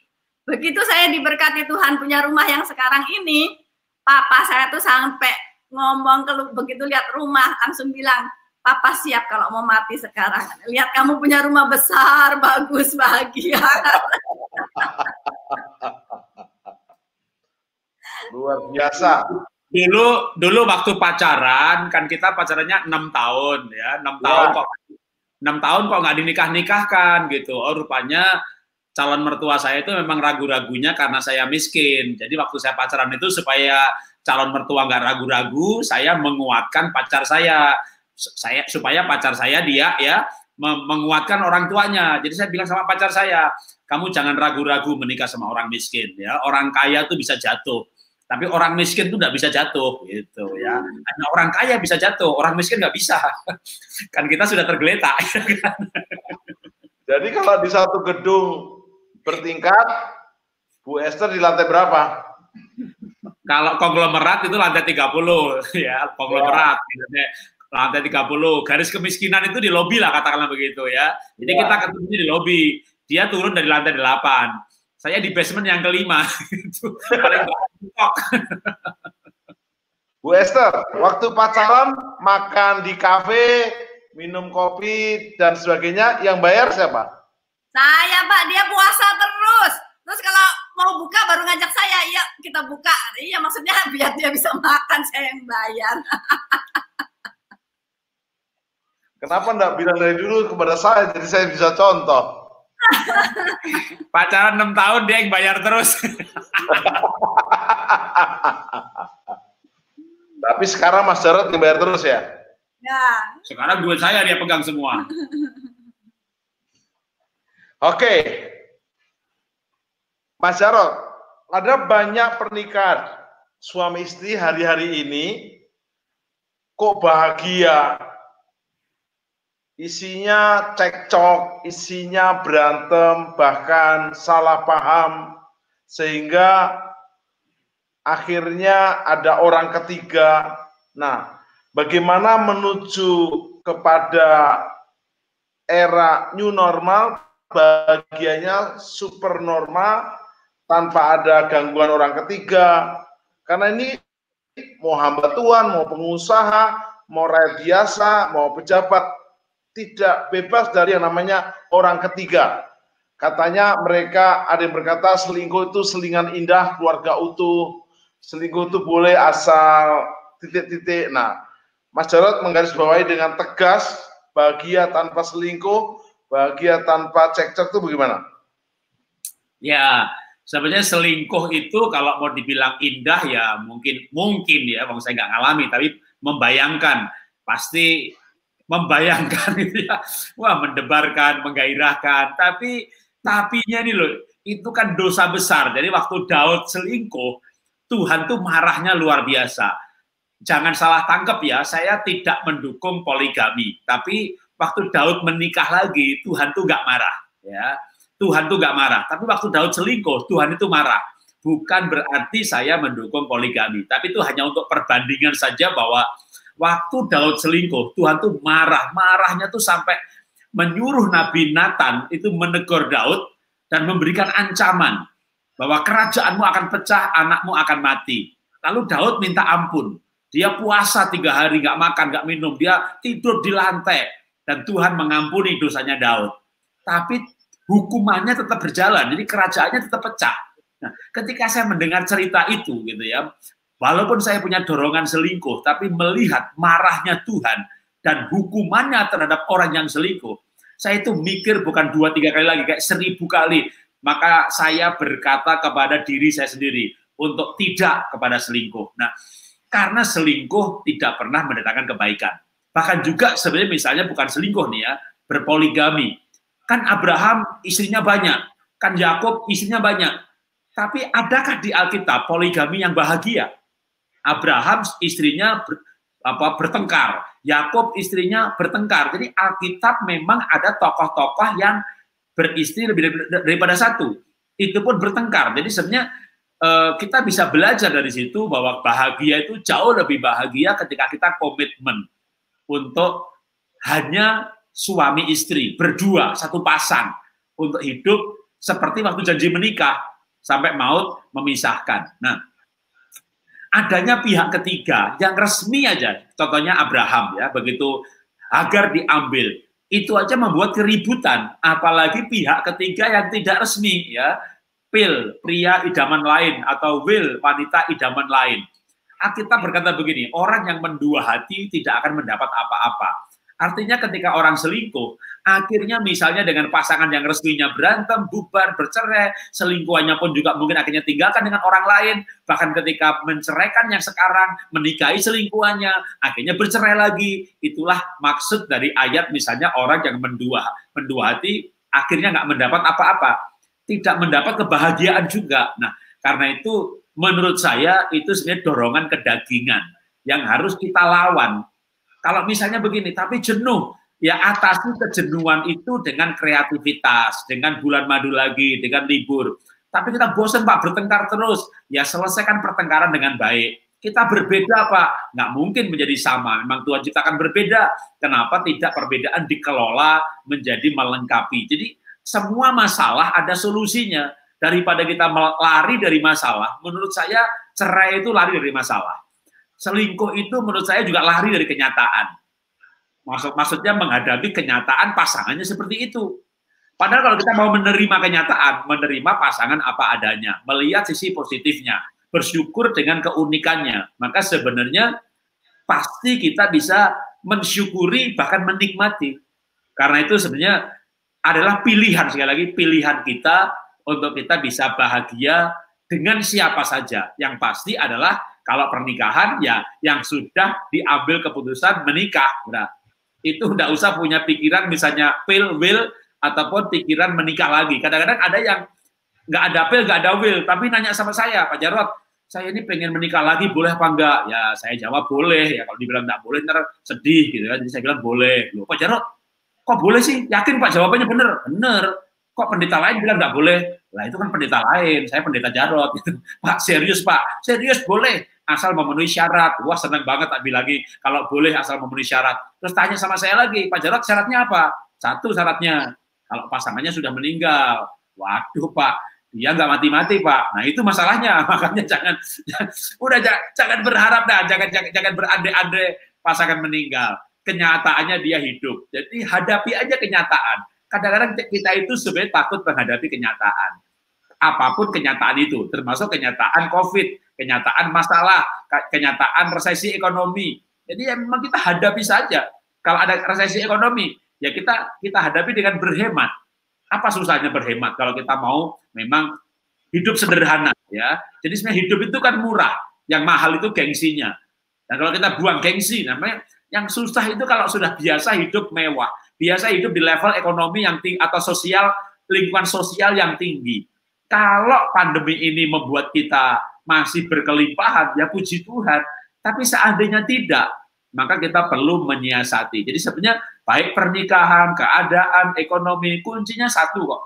Begitu saya diberkati Tuhan punya rumah yang sekarang ini, Papa saya tuh sampai ngomong begitu lihat rumah langsung bilang, Papa siap kalau mau mati sekarang. Lihat kamu punya rumah besar, bagus, bahagia. Luar biasa. Dulu waktu pacaran kan kita pacarannya 6 tahun ya, 6 tahun kok 6 tahun kok nggak dinikah-nikahkan gitu. Oh rupanya calon mertua saya itu memang ragu-ragunya karena saya miskin. Jadi waktu saya pacaran itu supaya calon mertua nggak ragu-ragu, saya menguatkan pacar saya supaya pacar saya dia ya menguatkan orang tuanya. Jadi saya bilang sama pacar saya, kamu jangan ragu-ragu menikah sama orang miskin ya. Orang kaya tuh bisa jatuh. Tapi orang miskin tuh nggak bisa jatuh, gitu ya. Hanya orang kaya bisa jatuh, orang miskin nggak bisa. Kan kita sudah tergeletak. Jadi kalau di satu gedung bertingkat, Bu Esther di lantai berapa? Kalau konglomerat itu lantai 30, ya, konglomerat. Lantai 30. Garis kemiskinan itu di lobi lah, katakanlah begitu ya. Jadi kita ketemu di lobi. Dia turun dari lantai 8. Saya di basement yang kelima. Itu paling bangkok. Bu Esther, waktu pacaran makan di kafe, minum kopi dan sebagainya, yang bayar siapa? Saya, Pak. Dia puasa terus. Terus kalau mau buka baru ngajak saya, iya kita buka. Iya maksudnya biar dia bisa makan, saya yang bayar. Kenapa enggak bilang dari dulu kepada saya, jadi saya bisa contoh? Pacaran 6 tahun dia yang bayar terus. Tapi sekarang Mas Jarod yang bayar terus ya? Ya. Sekarang duit saya dia pegang semua. Oke. Mas Jarod, ada banyak pernikahan suami istri hari-hari ini kok bahagia, isinya cekcok, isinya berantem, bahkan salah paham, sehingga akhirnya ada orang ketiga. Nah, bagaimana menuju kepada era new normal, bahagianya super normal, tanpa ada gangguan orang ketiga? Karena ini mau hamba Tuhan, mau pengusaha, mau rakyat biasa, mau pejabat, tidak bebas dari yang namanya orang ketiga. Katanya mereka, ada yang berkata selingkuh itu selingan indah keluarga utuh, selingkuh itu boleh asal titik-titik. Nah, Mas Jarod menggarisbawahi dengan tegas, bahagia tanpa selingkuh, bahagia tanpa cekcok itu bagaimana? Ya, sebenarnya selingkuh itu kalau mau dibilang indah ya mungkin ya, kalau saya nggak ngalami, tapi membayangkan, pasti membayangkan itu ya, wah mendebarkan, menggairahkan, tapinya ini loh, itu kan dosa besar. Jadi waktu Daud selingkuh, Tuhan tuh marahnya luar biasa. Jangan salah tangkap ya, saya tidak mendukung poligami, tapi waktu Daud menikah lagi, Tuhan tuh nggak marah, ya. Tuhan tuh nggak marah, tapi waktu Daud selingkuh, Tuhan itu marah. Bukan berarti saya mendukung poligami, tapi itu hanya untuk perbandingan saja bahwa waktu Daud selingkuh, Tuhan tuh marahnya tuh sampai menyuruh Nabi Nathan itu menegur Daud dan memberikan ancaman bahwa kerajaanmu akan pecah, anakmu akan mati. Lalu Daud minta ampun, dia puasa 3 hari, nggak makan, nggak minum, dia tidur di lantai, dan Tuhan mengampuni dosanya Daud. Tapi hukumannya tetap berjalan, jadi kerajaannya tetap pecah. Nah, ketika saya mendengar cerita itu, gitu ya, walaupun saya punya dorongan selingkuh, tapi melihat marahnya Tuhan dan hukumannya terhadap orang yang selingkuh, saya itu mikir bukan 2-3 kali lagi, kayak 1000 kali. Maka saya berkata kepada diri saya sendiri untuk tidak kepada selingkuh. Nah, karena selingkuh tidak pernah mendatangkan kebaikan. Bahkan juga sebenarnya misalnya bukan selingkuh nih ya, berpoligami. Kan Abraham istrinya banyak, kan Yakub istrinya banyak. Tapi adakah di Alkitab poligami yang bahagia? Abraham istrinya bertengkar, Yakub istrinya bertengkar. Jadi Alkitab memang ada tokoh-tokoh yang beristri lebih daripada satu. Itu pun bertengkar. Jadi sebenarnya kita bisa belajar dari situ bahwa bahagia itu jauh lebih bahagia ketika kita komitmen untuk hanya suami istri, berdua, satu pasang, untuk hidup seperti waktu janji menikah, sampai maut memisahkan. Nah, adanya pihak ketiga yang resmi aja, contohnya Abraham ya, begitu Hagar diambil, itu aja membuat keributan, apalagi pihak ketiga yang tidak resmi, ya, Pil, pria idaman lain, atau Will, wanita idaman lain. Kita berkata begini, orang yang mendua hati tidak akan mendapat apa-apa. Artinya ketika orang selingkuh, akhirnya misalnya dengan pasangan yang resminya berantem, bubar, bercerai, selingkuhannya pun juga mungkin akhirnya tinggalkan dengan orang lain, bahkan ketika menceraikan yang sekarang, menikahi selingkuhannya, akhirnya bercerai lagi. Itulah maksud dari ayat misalnya orang yang mendua hati, akhirnya nggak mendapat apa-apa, tidak mendapat kebahagiaan juga. Nah, karena itu menurut saya itu sebenarnya dorongan kedagingan yang harus kita lawan. Kalau misalnya begini, tapi jenuh, ya atasi kejenuhan itu dengan kreativitas, dengan bulan madu lagi, dengan libur. Tapi kita bosan Pak bertengkar terus, ya selesaikan pertengkaran dengan baik. Kita berbeda Pak, nggak mungkin menjadi sama. Memang Tuhan ciptakan berbeda. Kenapa tidak perbedaan dikelola menjadi melengkapi? Jadi semua masalah ada solusinya. Daripada kita lari dari masalah, menurut saya cerai itu lari dari masalah. Selingkuh itu menurut saya juga lari dari kenyataan. Maksudnya menghadapi kenyataan pasangannya seperti itu. Padahal kalau kita mau menerima kenyataan, menerima pasangan apa adanya, melihat sisi positifnya, bersyukur dengan keunikannya, maka sebenarnya pasti kita bisa mensyukuri bahkan menikmati. Karena itu sebenarnya adalah pilihan, sekali lagi pilihan kita untuk kita bisa bahagia dengan siapa saja. Yang pasti adalah kalau pernikahan ya yang sudah diambil keputusan menikah, nah, itu udah usah punya pikiran misalnya Pil, Will, ataupun pikiran menikah lagi. Kadang-kadang ada yang nggak ada Pil, nggak ada Will, tapi nanya sama saya, Pak Jarot, saya ini pengen menikah lagi, boleh apa enggak? Ya saya jawab boleh. Ya kalau dibilang nggak boleh ntar sedih gitu kan. Jadi saya bilang boleh. Loh, Pak Jarot, kok boleh sih? Yakin Pak jawabannya bener? Bener. Kok pendeta lain bilang nggak boleh? Lah itu kan pendeta lain, saya pendeta Jarot. Gitu. Pak serius Pak, serius boleh. Asal memenuhi syarat. Wah senang banget tak bilang lagi kalau boleh asal memenuhi syarat. Terus tanya sama saya lagi, Pak Jarot syaratnya apa? Satu syaratnya, kalau pasangannya sudah meninggal. Waduh Pak, dia nggak mati-mati Pak. Nah itu masalahnya, makanya jangan berharap dah, jangan berandai-andai pasangan meninggal. Kenyataannya dia hidup. Jadi hadapi aja kenyataan. Kadang-kadang kita itu sebenarnya takut menghadapi kenyataan. Apapun kenyataan itu, termasuk kenyataan COVID, kenyataan masalah, kenyataan resesi ekonomi. Jadi ya memang kita hadapi saja. Kalau ada resesi ekonomi, ya kita hadapi dengan berhemat. Apa susahnya berhemat kalau kita mau memang hidup sederhana, ya. Jadi sebenarnya hidup itu kan murah, yang mahal itu gengsinya. Dan kalau kita buang gengsi, namanya yang susah itu kalau sudah biasa hidup mewah, biasa hidup di level ekonomi yang tinggi atau sosial, lingkungan sosial yang tinggi. Kalau pandemi ini membuat kita masih berkelimpahan, ya puji Tuhan. Tapi seandainya tidak, maka kita perlu menyiasati. Jadi sebenarnya baik pernikahan, keadaan, ekonomi, kuncinya satu kok.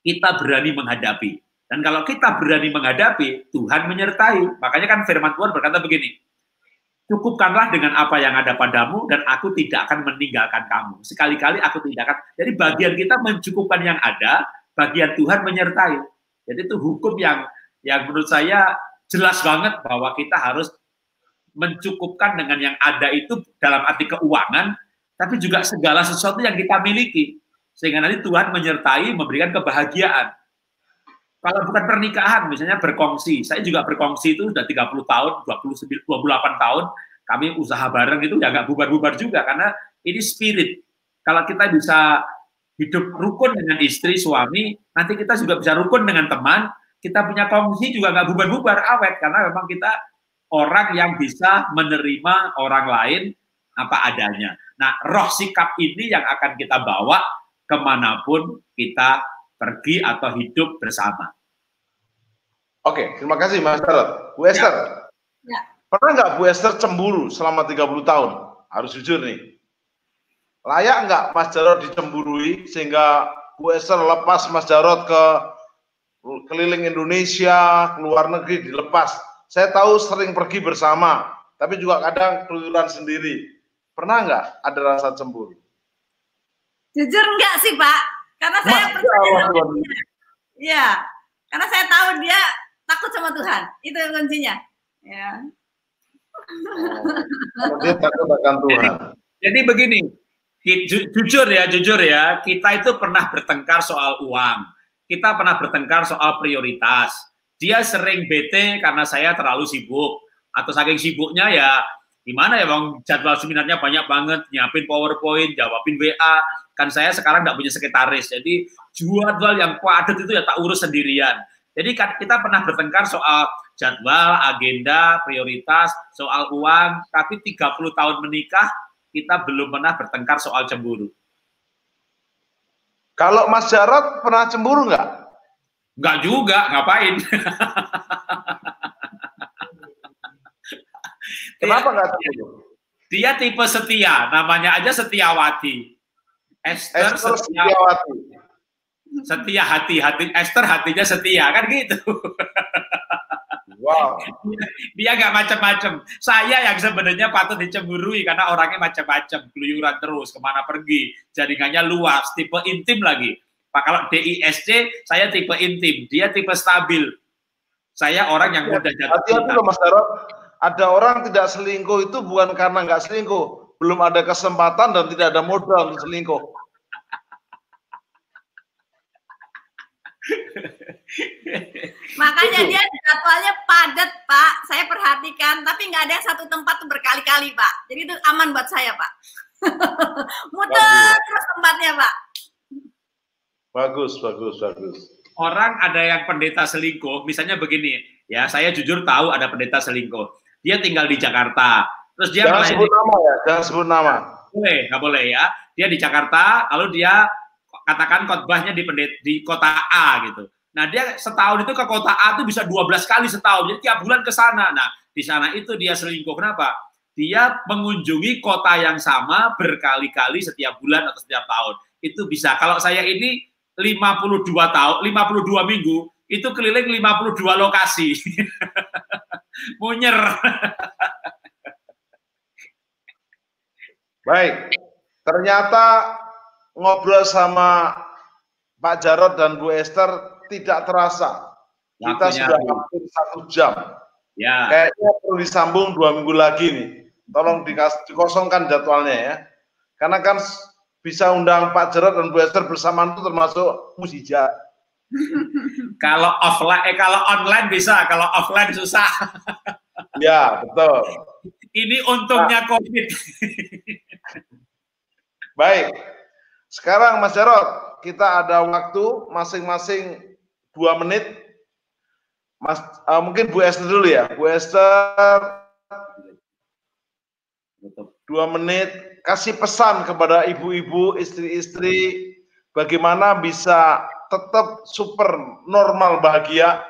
Kita berani menghadapi. Dan kalau kita berani menghadapi, Tuhan menyertai. Makanya kan firman Tuhan berkata begini, cukupkanlah dengan apa yang ada padamu dan aku tidak akan meninggalkan kamu. Sekali-kali aku tidak akan. Jadi bagian kita mencukupkan yang ada, bagian Tuhan menyertai. Jadi itu hukum yang menurut saya jelas banget bahwa kita harus mencukupkan dengan yang ada itu dalam arti keuangan, tapi juga segala sesuatu yang kita miliki. Sehingga nanti Tuhan menyertai, memberikan kebahagiaan. Kalau bukan pernikahan, misalnya berkongsi. Saya juga berkongsi itu sudah 30 tahun, 28 tahun, kami usaha bareng itu ya nggak bubar-bubar juga, karena ini spirit. Kalau kita bisa hidup rukun dengan istri, suami, nanti kita juga bisa rukun dengan teman, kita punya kongsi juga nggak bubar-bubar, awet, karena memang kita orang yang bisa menerima orang lain apa adanya. Nah, roh sikap ini yang akan kita bawa kemanapun kita pergi atau hidup bersama. Oke, terima kasih Mas Jarot. Bu Esther, ya. Pernah nggak Bu Esther cemburu selama 30 tahun? Harus jujur nih. Layak nggak Mas Jarot dicemburui sehingga Bu Esther lepas Mas Jarot ke keliling Indonesia, ke luar negeri dilepas. Saya tahu sering pergi bersama, tapi juga kadang keluyuran sendiri. Pernah nggak ada rasa cemburu? Jujur enggak sih Pak, karena saya percaya sama dia. Iya, karena saya tahu dia takut sama Tuhan, itu yang kuncinya. Ya. Dia takut akan Tuhan. Jadi begini, Jujur ya, kita itu pernah bertengkar soal uang. Kita pernah bertengkar soal prioritas. Dia sering bete karena saya terlalu sibuk. Atau saking sibuknya ya, gimana ya bang, jadwal seminarnya banyak banget, nyiapin PowerPoint, jawabin WA. Kan saya sekarang nggak punya sekretaris. Jadi jadwal yang padat itu ya tak urus sendirian. Jadi kita pernah bertengkar soal jadwal, agenda, prioritas, soal uang. Tapi 30 tahun menikah, kita belum pernah bertengkar soal cemburu. Kalau Mas Jarod pernah cemburu nggak? Nggak juga, ngapain? Kenapa nggak cemburu? Dia tipe setia, namanya aja Setiawati. Esther Setiawati. Setia hati, Esther hatinya setia, kan gitu. Wow. Dia nggak macam-macam. Saya yang sebenarnya patut dicemburui karena orangnya macam-macam, keluyuran terus, kemana pergi, jaringannya luas, tipe intim lagi. Pak, kalau DISC, saya tipe intim, dia tipe stabil. Saya orang yang mudah jatuh cinta. Hati-hati loh Mas Jarod, ada orang tidak selingkuh itu bukan karena nggak selingkuh, belum ada kesempatan dan tidak ada modal untuk selingkuh. Makanya dia jadwalnya padat, Pak. Saya perhatikan, tapi nggak ada satu tempat tuh berkali-kali, Pak. Jadi itu aman buat saya, Pak. Muter terus tempatnya, Pak. Bagus. Orang ada yang pendeta selingkuh, misalnya begini, ya saya jujur tahu ada pendeta selingkuh. Dia tinggal di Jakarta, terus dia jangan sebut nama ya, jangan sebut nama. Nggak boleh ya. Dia di Jakarta, lalu dia katakan khotbahnya di kota A gitu. Nah, dia setahun itu ke kota A itu bisa 12 kali setahun. Jadi tiap bulan ke sana. Nah, di sana itu dia selingkuh. Kenapa? Dia mengunjungi kota yang sama berkali-kali setiap bulan atau setiap tahun. Itu bisa. Kalau saya ini 52 minggu, itu keliling 52 lokasi. Munyer. Baik. Ternyata ngobrol sama Pak Jarod dan Bu Esther tidak terasa. Kita sudah hampir 1 jam. Ya. Kayaknya perlu disambung 2 minggu lagi nih. Tolong dikosongkan jadwalnya ya. Karena kan bisa undang Pak Jarod dan Bu Esther bersamaan itu termasuk mujizat. Kalau online bisa, kalau offline susah. Ya, betul. Ini untungnya COVID. Baik. Sekarang Mas Jarod, kita ada waktu masing-masing 2 menit. Mas, mungkin Bu Esther dulu ya. Bu Esther 2 menit, kasih pesan kepada ibu-ibu, istri-istri, bagaimana bisa tetap super normal bahagia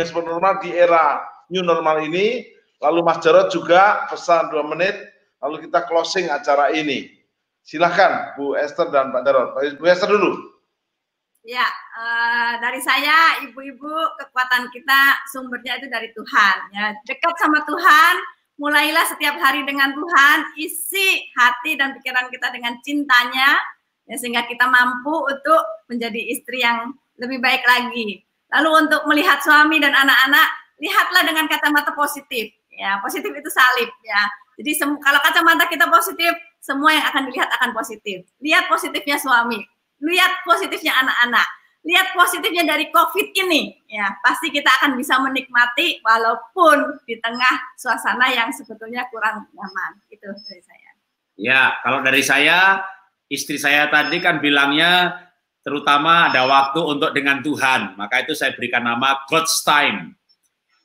super normal di era new normal ini. Lalu Mas Jarod juga pesan 2 menit, lalu kita closing acara ini. Silahkan Bu Esther dan Pak Jarod. Bu Esther dulu. Ya, dari saya, ibu-ibu, kekuatan kita sumbernya itu dari Tuhan. Ya, dekat sama Tuhan, mulailah setiap hari dengan Tuhan, isi hati dan pikiran kita dengan cintanya, ya, sehingga kita mampu untuk menjadi istri yang lebih baik lagi. Lalu untuk melihat suami dan anak-anak, lihatlah dengan kacamata positif. Ya, positif itu salib. Ya, jadi kalau kacamata kita positif, semua yang akan dilihat akan positif. Lihat positifnya suami, lihat positifnya anak-anak, lihat positifnya dari COVID ini. Ya, pasti kita akan bisa menikmati walaupun di tengah suasana yang sebetulnya kurang nyaman. Itu dari saya. Ya, kalau dari saya, istri saya tadi kan bilangnya terutama ada waktu untuk dengan Tuhan. Maka itu saya berikan nama God's time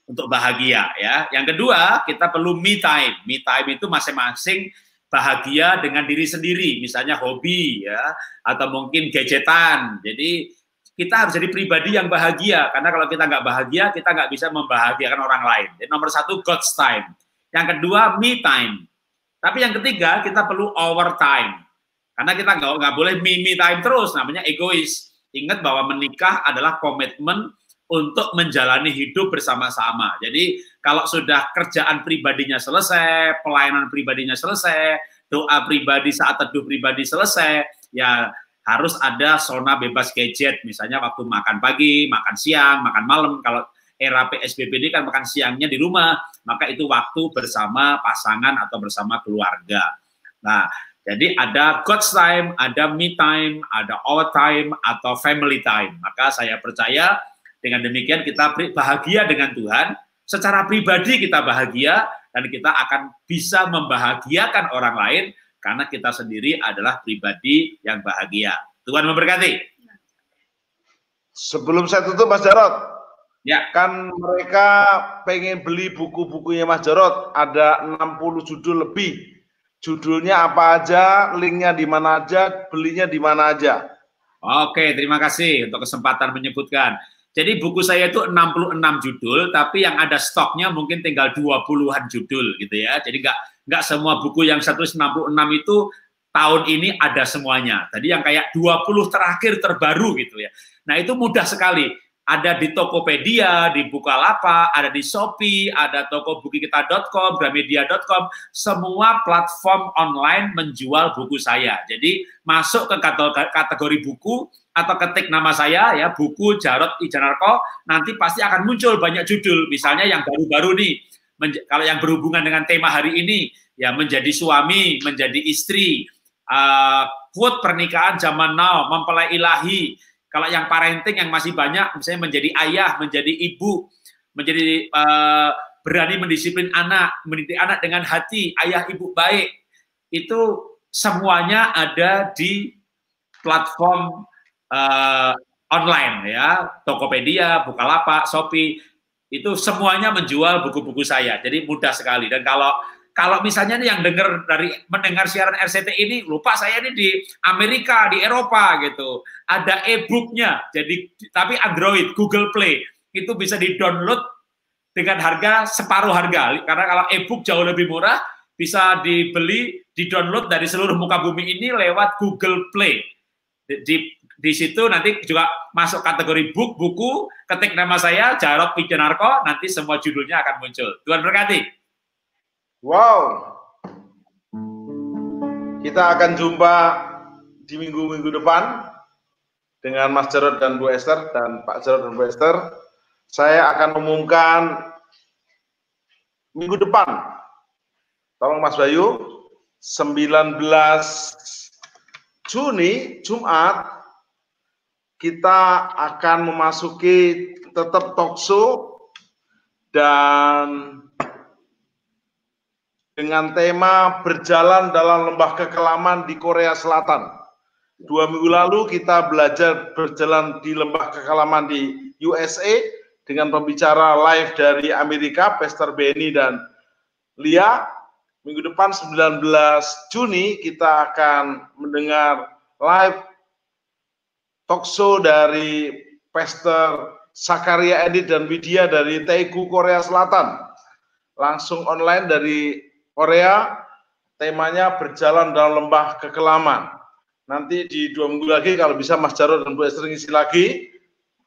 untuk bahagia ya. Yang kedua, kita perlu me time. Me time itu masing-masing bahagia dengan diri sendiri, misalnya hobi ya, atau mungkin gadgetan. Jadi kita harus jadi pribadi yang bahagia, karena kalau kita nggak bahagia, kita nggak bisa membahagiakan orang lain. Jadi nomor 1 God's time. Yang kedua me time. Tapi yang ketiga kita perlu our time, karena kita nggak boleh me time terus, namanya egois. Ingat bahwa menikah adalah komitmen untuk menjalani hidup bersama-sama. Jadi kalau sudah kerjaan pribadinya selesai, pelayanan pribadinya selesai, doa pribadi saat teduh pribadi selesai, ya harus ada zona bebas gadget. Misalnya waktu makan pagi, makan siang, makan malam. Kalau era PSBB ini kan makan siangnya di rumah, maka itu waktu bersama pasangan atau bersama keluarga. Nah, Jadi ada God's time, ada me time, ada our time, atau family time. Maka saya percaya dengan demikian kita bahagia dengan Tuhan, secara pribadi kita bahagia, dan kita akan bisa membahagiakan orang lain, karena kita sendiri adalah pribadi yang bahagia. Tuhan memberkati. Sebelum saya tutup, Mas Jarod, ya, kan mereka pengen beli buku-bukunya Mas Jarod, ada 60 judul lebih. Judulnya apa aja, linknya di mana aja, belinya di mana aja. Oke, terima kasih untuk kesempatan menyebutkan. Jadi buku saya itu 66 judul, tapi yang ada stoknya mungkin tinggal 20-an judul gitu ya. Jadi nggak semua buku yang 166 itu tahun ini ada semuanya. Tadi yang kayak 20 terakhir terbaru gitu ya. Nah itu mudah sekali. Ada di Tokopedia, di Bukalapak, ada di Shopee, ada tokobukikita.com, gramedia.com, semua platform online menjual buku saya. Jadi masuk ke kategori buku atau ketik nama saya ya, buku Jarod Wijanarko, nanti pasti akan muncul banyak judul. Misalnya yang baru-baru nih, kalau yang berhubungan dengan tema hari ini, ya menjadi suami, menjadi istri, quote pernikahan zaman now, mempelai ilahi. Kalau yang parenting yang masih banyak, misalnya menjadi ayah, menjadi ibu, menjadi berani mendisiplin anak, mendidik anak dengan hati, ayah ibu baik, itu semuanya ada di platform online ya, Tokopedia, Bukalapak, Shopee, itu semuanya menjual buku-buku saya. Jadi mudah sekali. Dan kalau misalnya nih yang mendengar siaran RCT ini, lupa saya ini di Amerika, di Eropa gitu, ada e-booknya, jadi tapi Android, Google Play, itu bisa di-download dengan harga separuh harga, karena kalau e-book jauh lebih murah, bisa dibeli, di-download dari seluruh muka bumi ini lewat Google Play. Di situ nanti juga masuk kategori buku, ketik nama saya, Jarod Wijanarko, nanti semua judulnya akan muncul. Tuhan berkati. Wow, kita akan jumpa di minggu-minggu depan dengan Mas Jarod dan Bu Esther, dan Pak Jarod dan Bu Esther. Saya akan umumkan minggu depan, tolong Mas Bayu, 19 Juni, Jumat, kita akan memasuki tetap talkshow dan dengan tema berjalan dalam lembah kekelaman di Korea Selatan. 2 minggu lalu kita belajar berjalan di lembah kekelaman di USA dengan pembicara live dari Amerika, Pastor Benny dan Lia. Minggu depan 19 Juni kita akan mendengar live talkshow dari Pastor Sakaria Edit dan Widya dari Daegu, Korea Selatan. Langsung online dari Korea, temanya berjalan dalam lembah kekelaman. Nanti di 2 minggu lagi kalau bisa Mas Jarod dan Bu Esther ngisi lagi,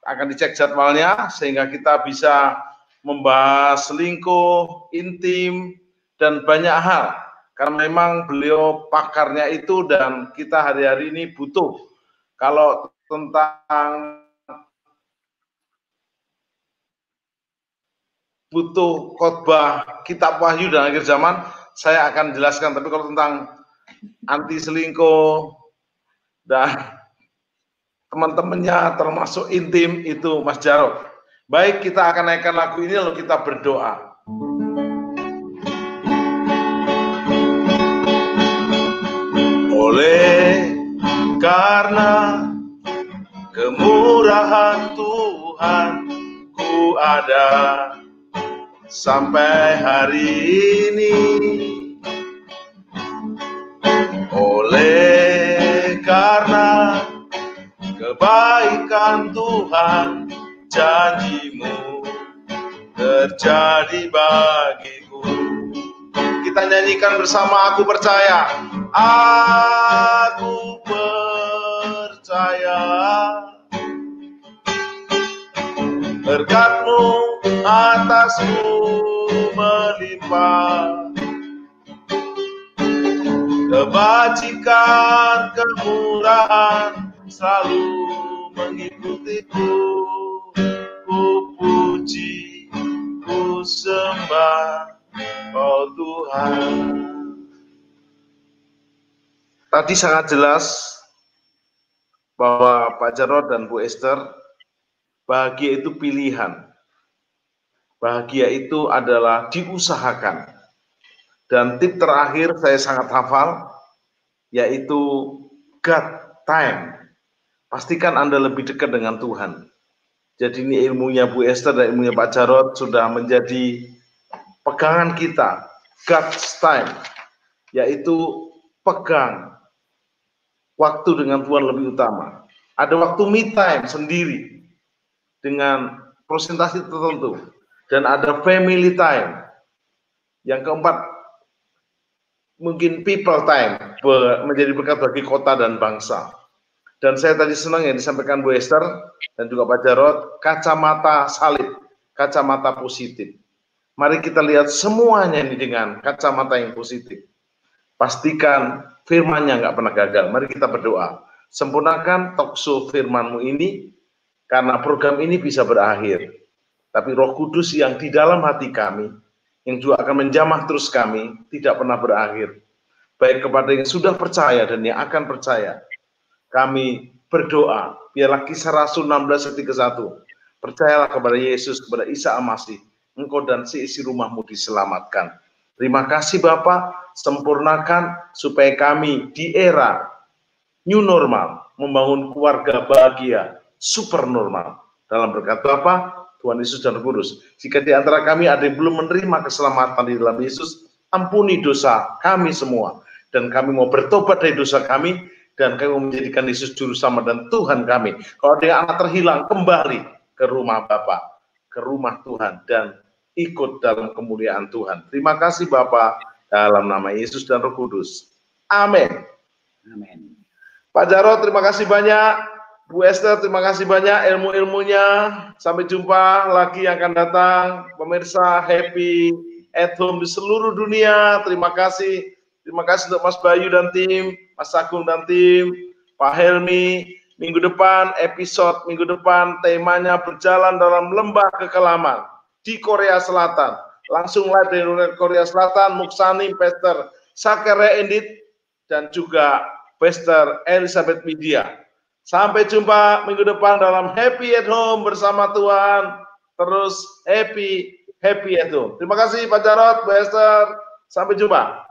akan dicek jadwalnya sehingga kita bisa membahas selingkuh, intim, dan banyak hal. Karena memang beliau pakarnya itu dan kita hari-hari ini butuh. Kalau tentang butuh khotbah kitab Wahyu dan akhir zaman, saya akan jelaskan. Tapi kalau tentang anti selingkuh dan teman-temannya termasuk intim, itu Mas Jarod. Baik, kita akan naikkan lagu ini lalu kita berdoa. Oleh karena kemurahan Tuhan, ku ada sampai hari ini. Oleh karena kebaikan Tuhan, janjimu terjadi bagiku. Kita nyanyikan bersama, aku percaya. Aku percaya berkat-Mu atasku melimpah, kebajikan, kemurahan selalu mengikutiku. Ku puji, ku sembah, oh Tuhan. Tadi sangat jelas bahwa Pak Jarod dan Bu Esther, bahagia itu pilihan. Bahagia itu adalah diusahakan. Dan tip terakhir saya sangat hafal, yaitu God time. Pastikan Anda lebih dekat dengan Tuhan. Jadi ini ilmunya Bu Esther dan ilmunya Pak Jarod sudah menjadi pegangan kita. God's time, yaitu pegang waktu dengan Tuhan lebih utama. Ada waktu me time sendiri dengan presentasi tertentu. Dan ada family time. Yang keempat, mungkin people time, menjadi berkat bagi kota dan bangsa. Dan saya tadi senang yang disampaikan Bu Esther dan juga Pak Jarod, kacamata salib, kacamata positif. Mari kita lihat semuanya ini dengan kacamata yang positif. Pastikan firman-Nya nggak pernah gagal. Mari kita berdoa. Sempurnakan talkshow firman-Mu ini, karena program ini bisa berakhir. Tapi Roh Kudus yang di dalam hati kami, yang juga akan menjamah terus kami, tidak pernah berakhir. Baik kepada yang sudah percaya dan yang akan percaya. Kami berdoa, biarlah Kisah Rasul 16:1. Percayalah kepada Yesus, kepada Isa Al-Masih. Engkau dan seisi rumahmu diselamatkan. Terima kasih Bapak, sempurnakan supaya kami di era new normal, membangun keluarga bahagia, super normal. Dalam berkat Bapa, Tuhan Yesus dan Roh Kudus. Jika di antara kami ada yang belum menerima keselamatan di dalam Yesus, ampuni dosa kami semua. Dan kami mau bertobat dari dosa kami, dan kami mau menjadikan Yesus Juru Selamat dan Tuhan kami. Kalau ada anak terhilang, kembali ke rumah Bapa, ke rumah Tuhan, dan ikut dalam kemuliaan Tuhan. Terima kasih Bapa, dalam nama Yesus dan Roh Kudus. Amin. Amin. Pak Jarod, terima kasih banyak. Bu Esther, terima kasih banyak ilmu-ilmunya. Sampai jumpa lagi yang akan datang. Pemirsa, happy at home di seluruh dunia. Terima kasih. Terima kasih untuk Mas Bayu dan tim, Mas Agung dan tim, Pak Helmi. Minggu depan, episode minggu depan, temanya berjalan dalam lembah kekelaman di Korea Selatan. Langsung live dari Korea Selatan, Muksani, Pastor Sakare Endit, dan juga Pastor Elizabeth Media. Sampai jumpa minggu depan dalam Happy at Home bersama Tuhan. Terus happy at home. Terima kasih Pak Jarod, Bu Esther. Sampai jumpa.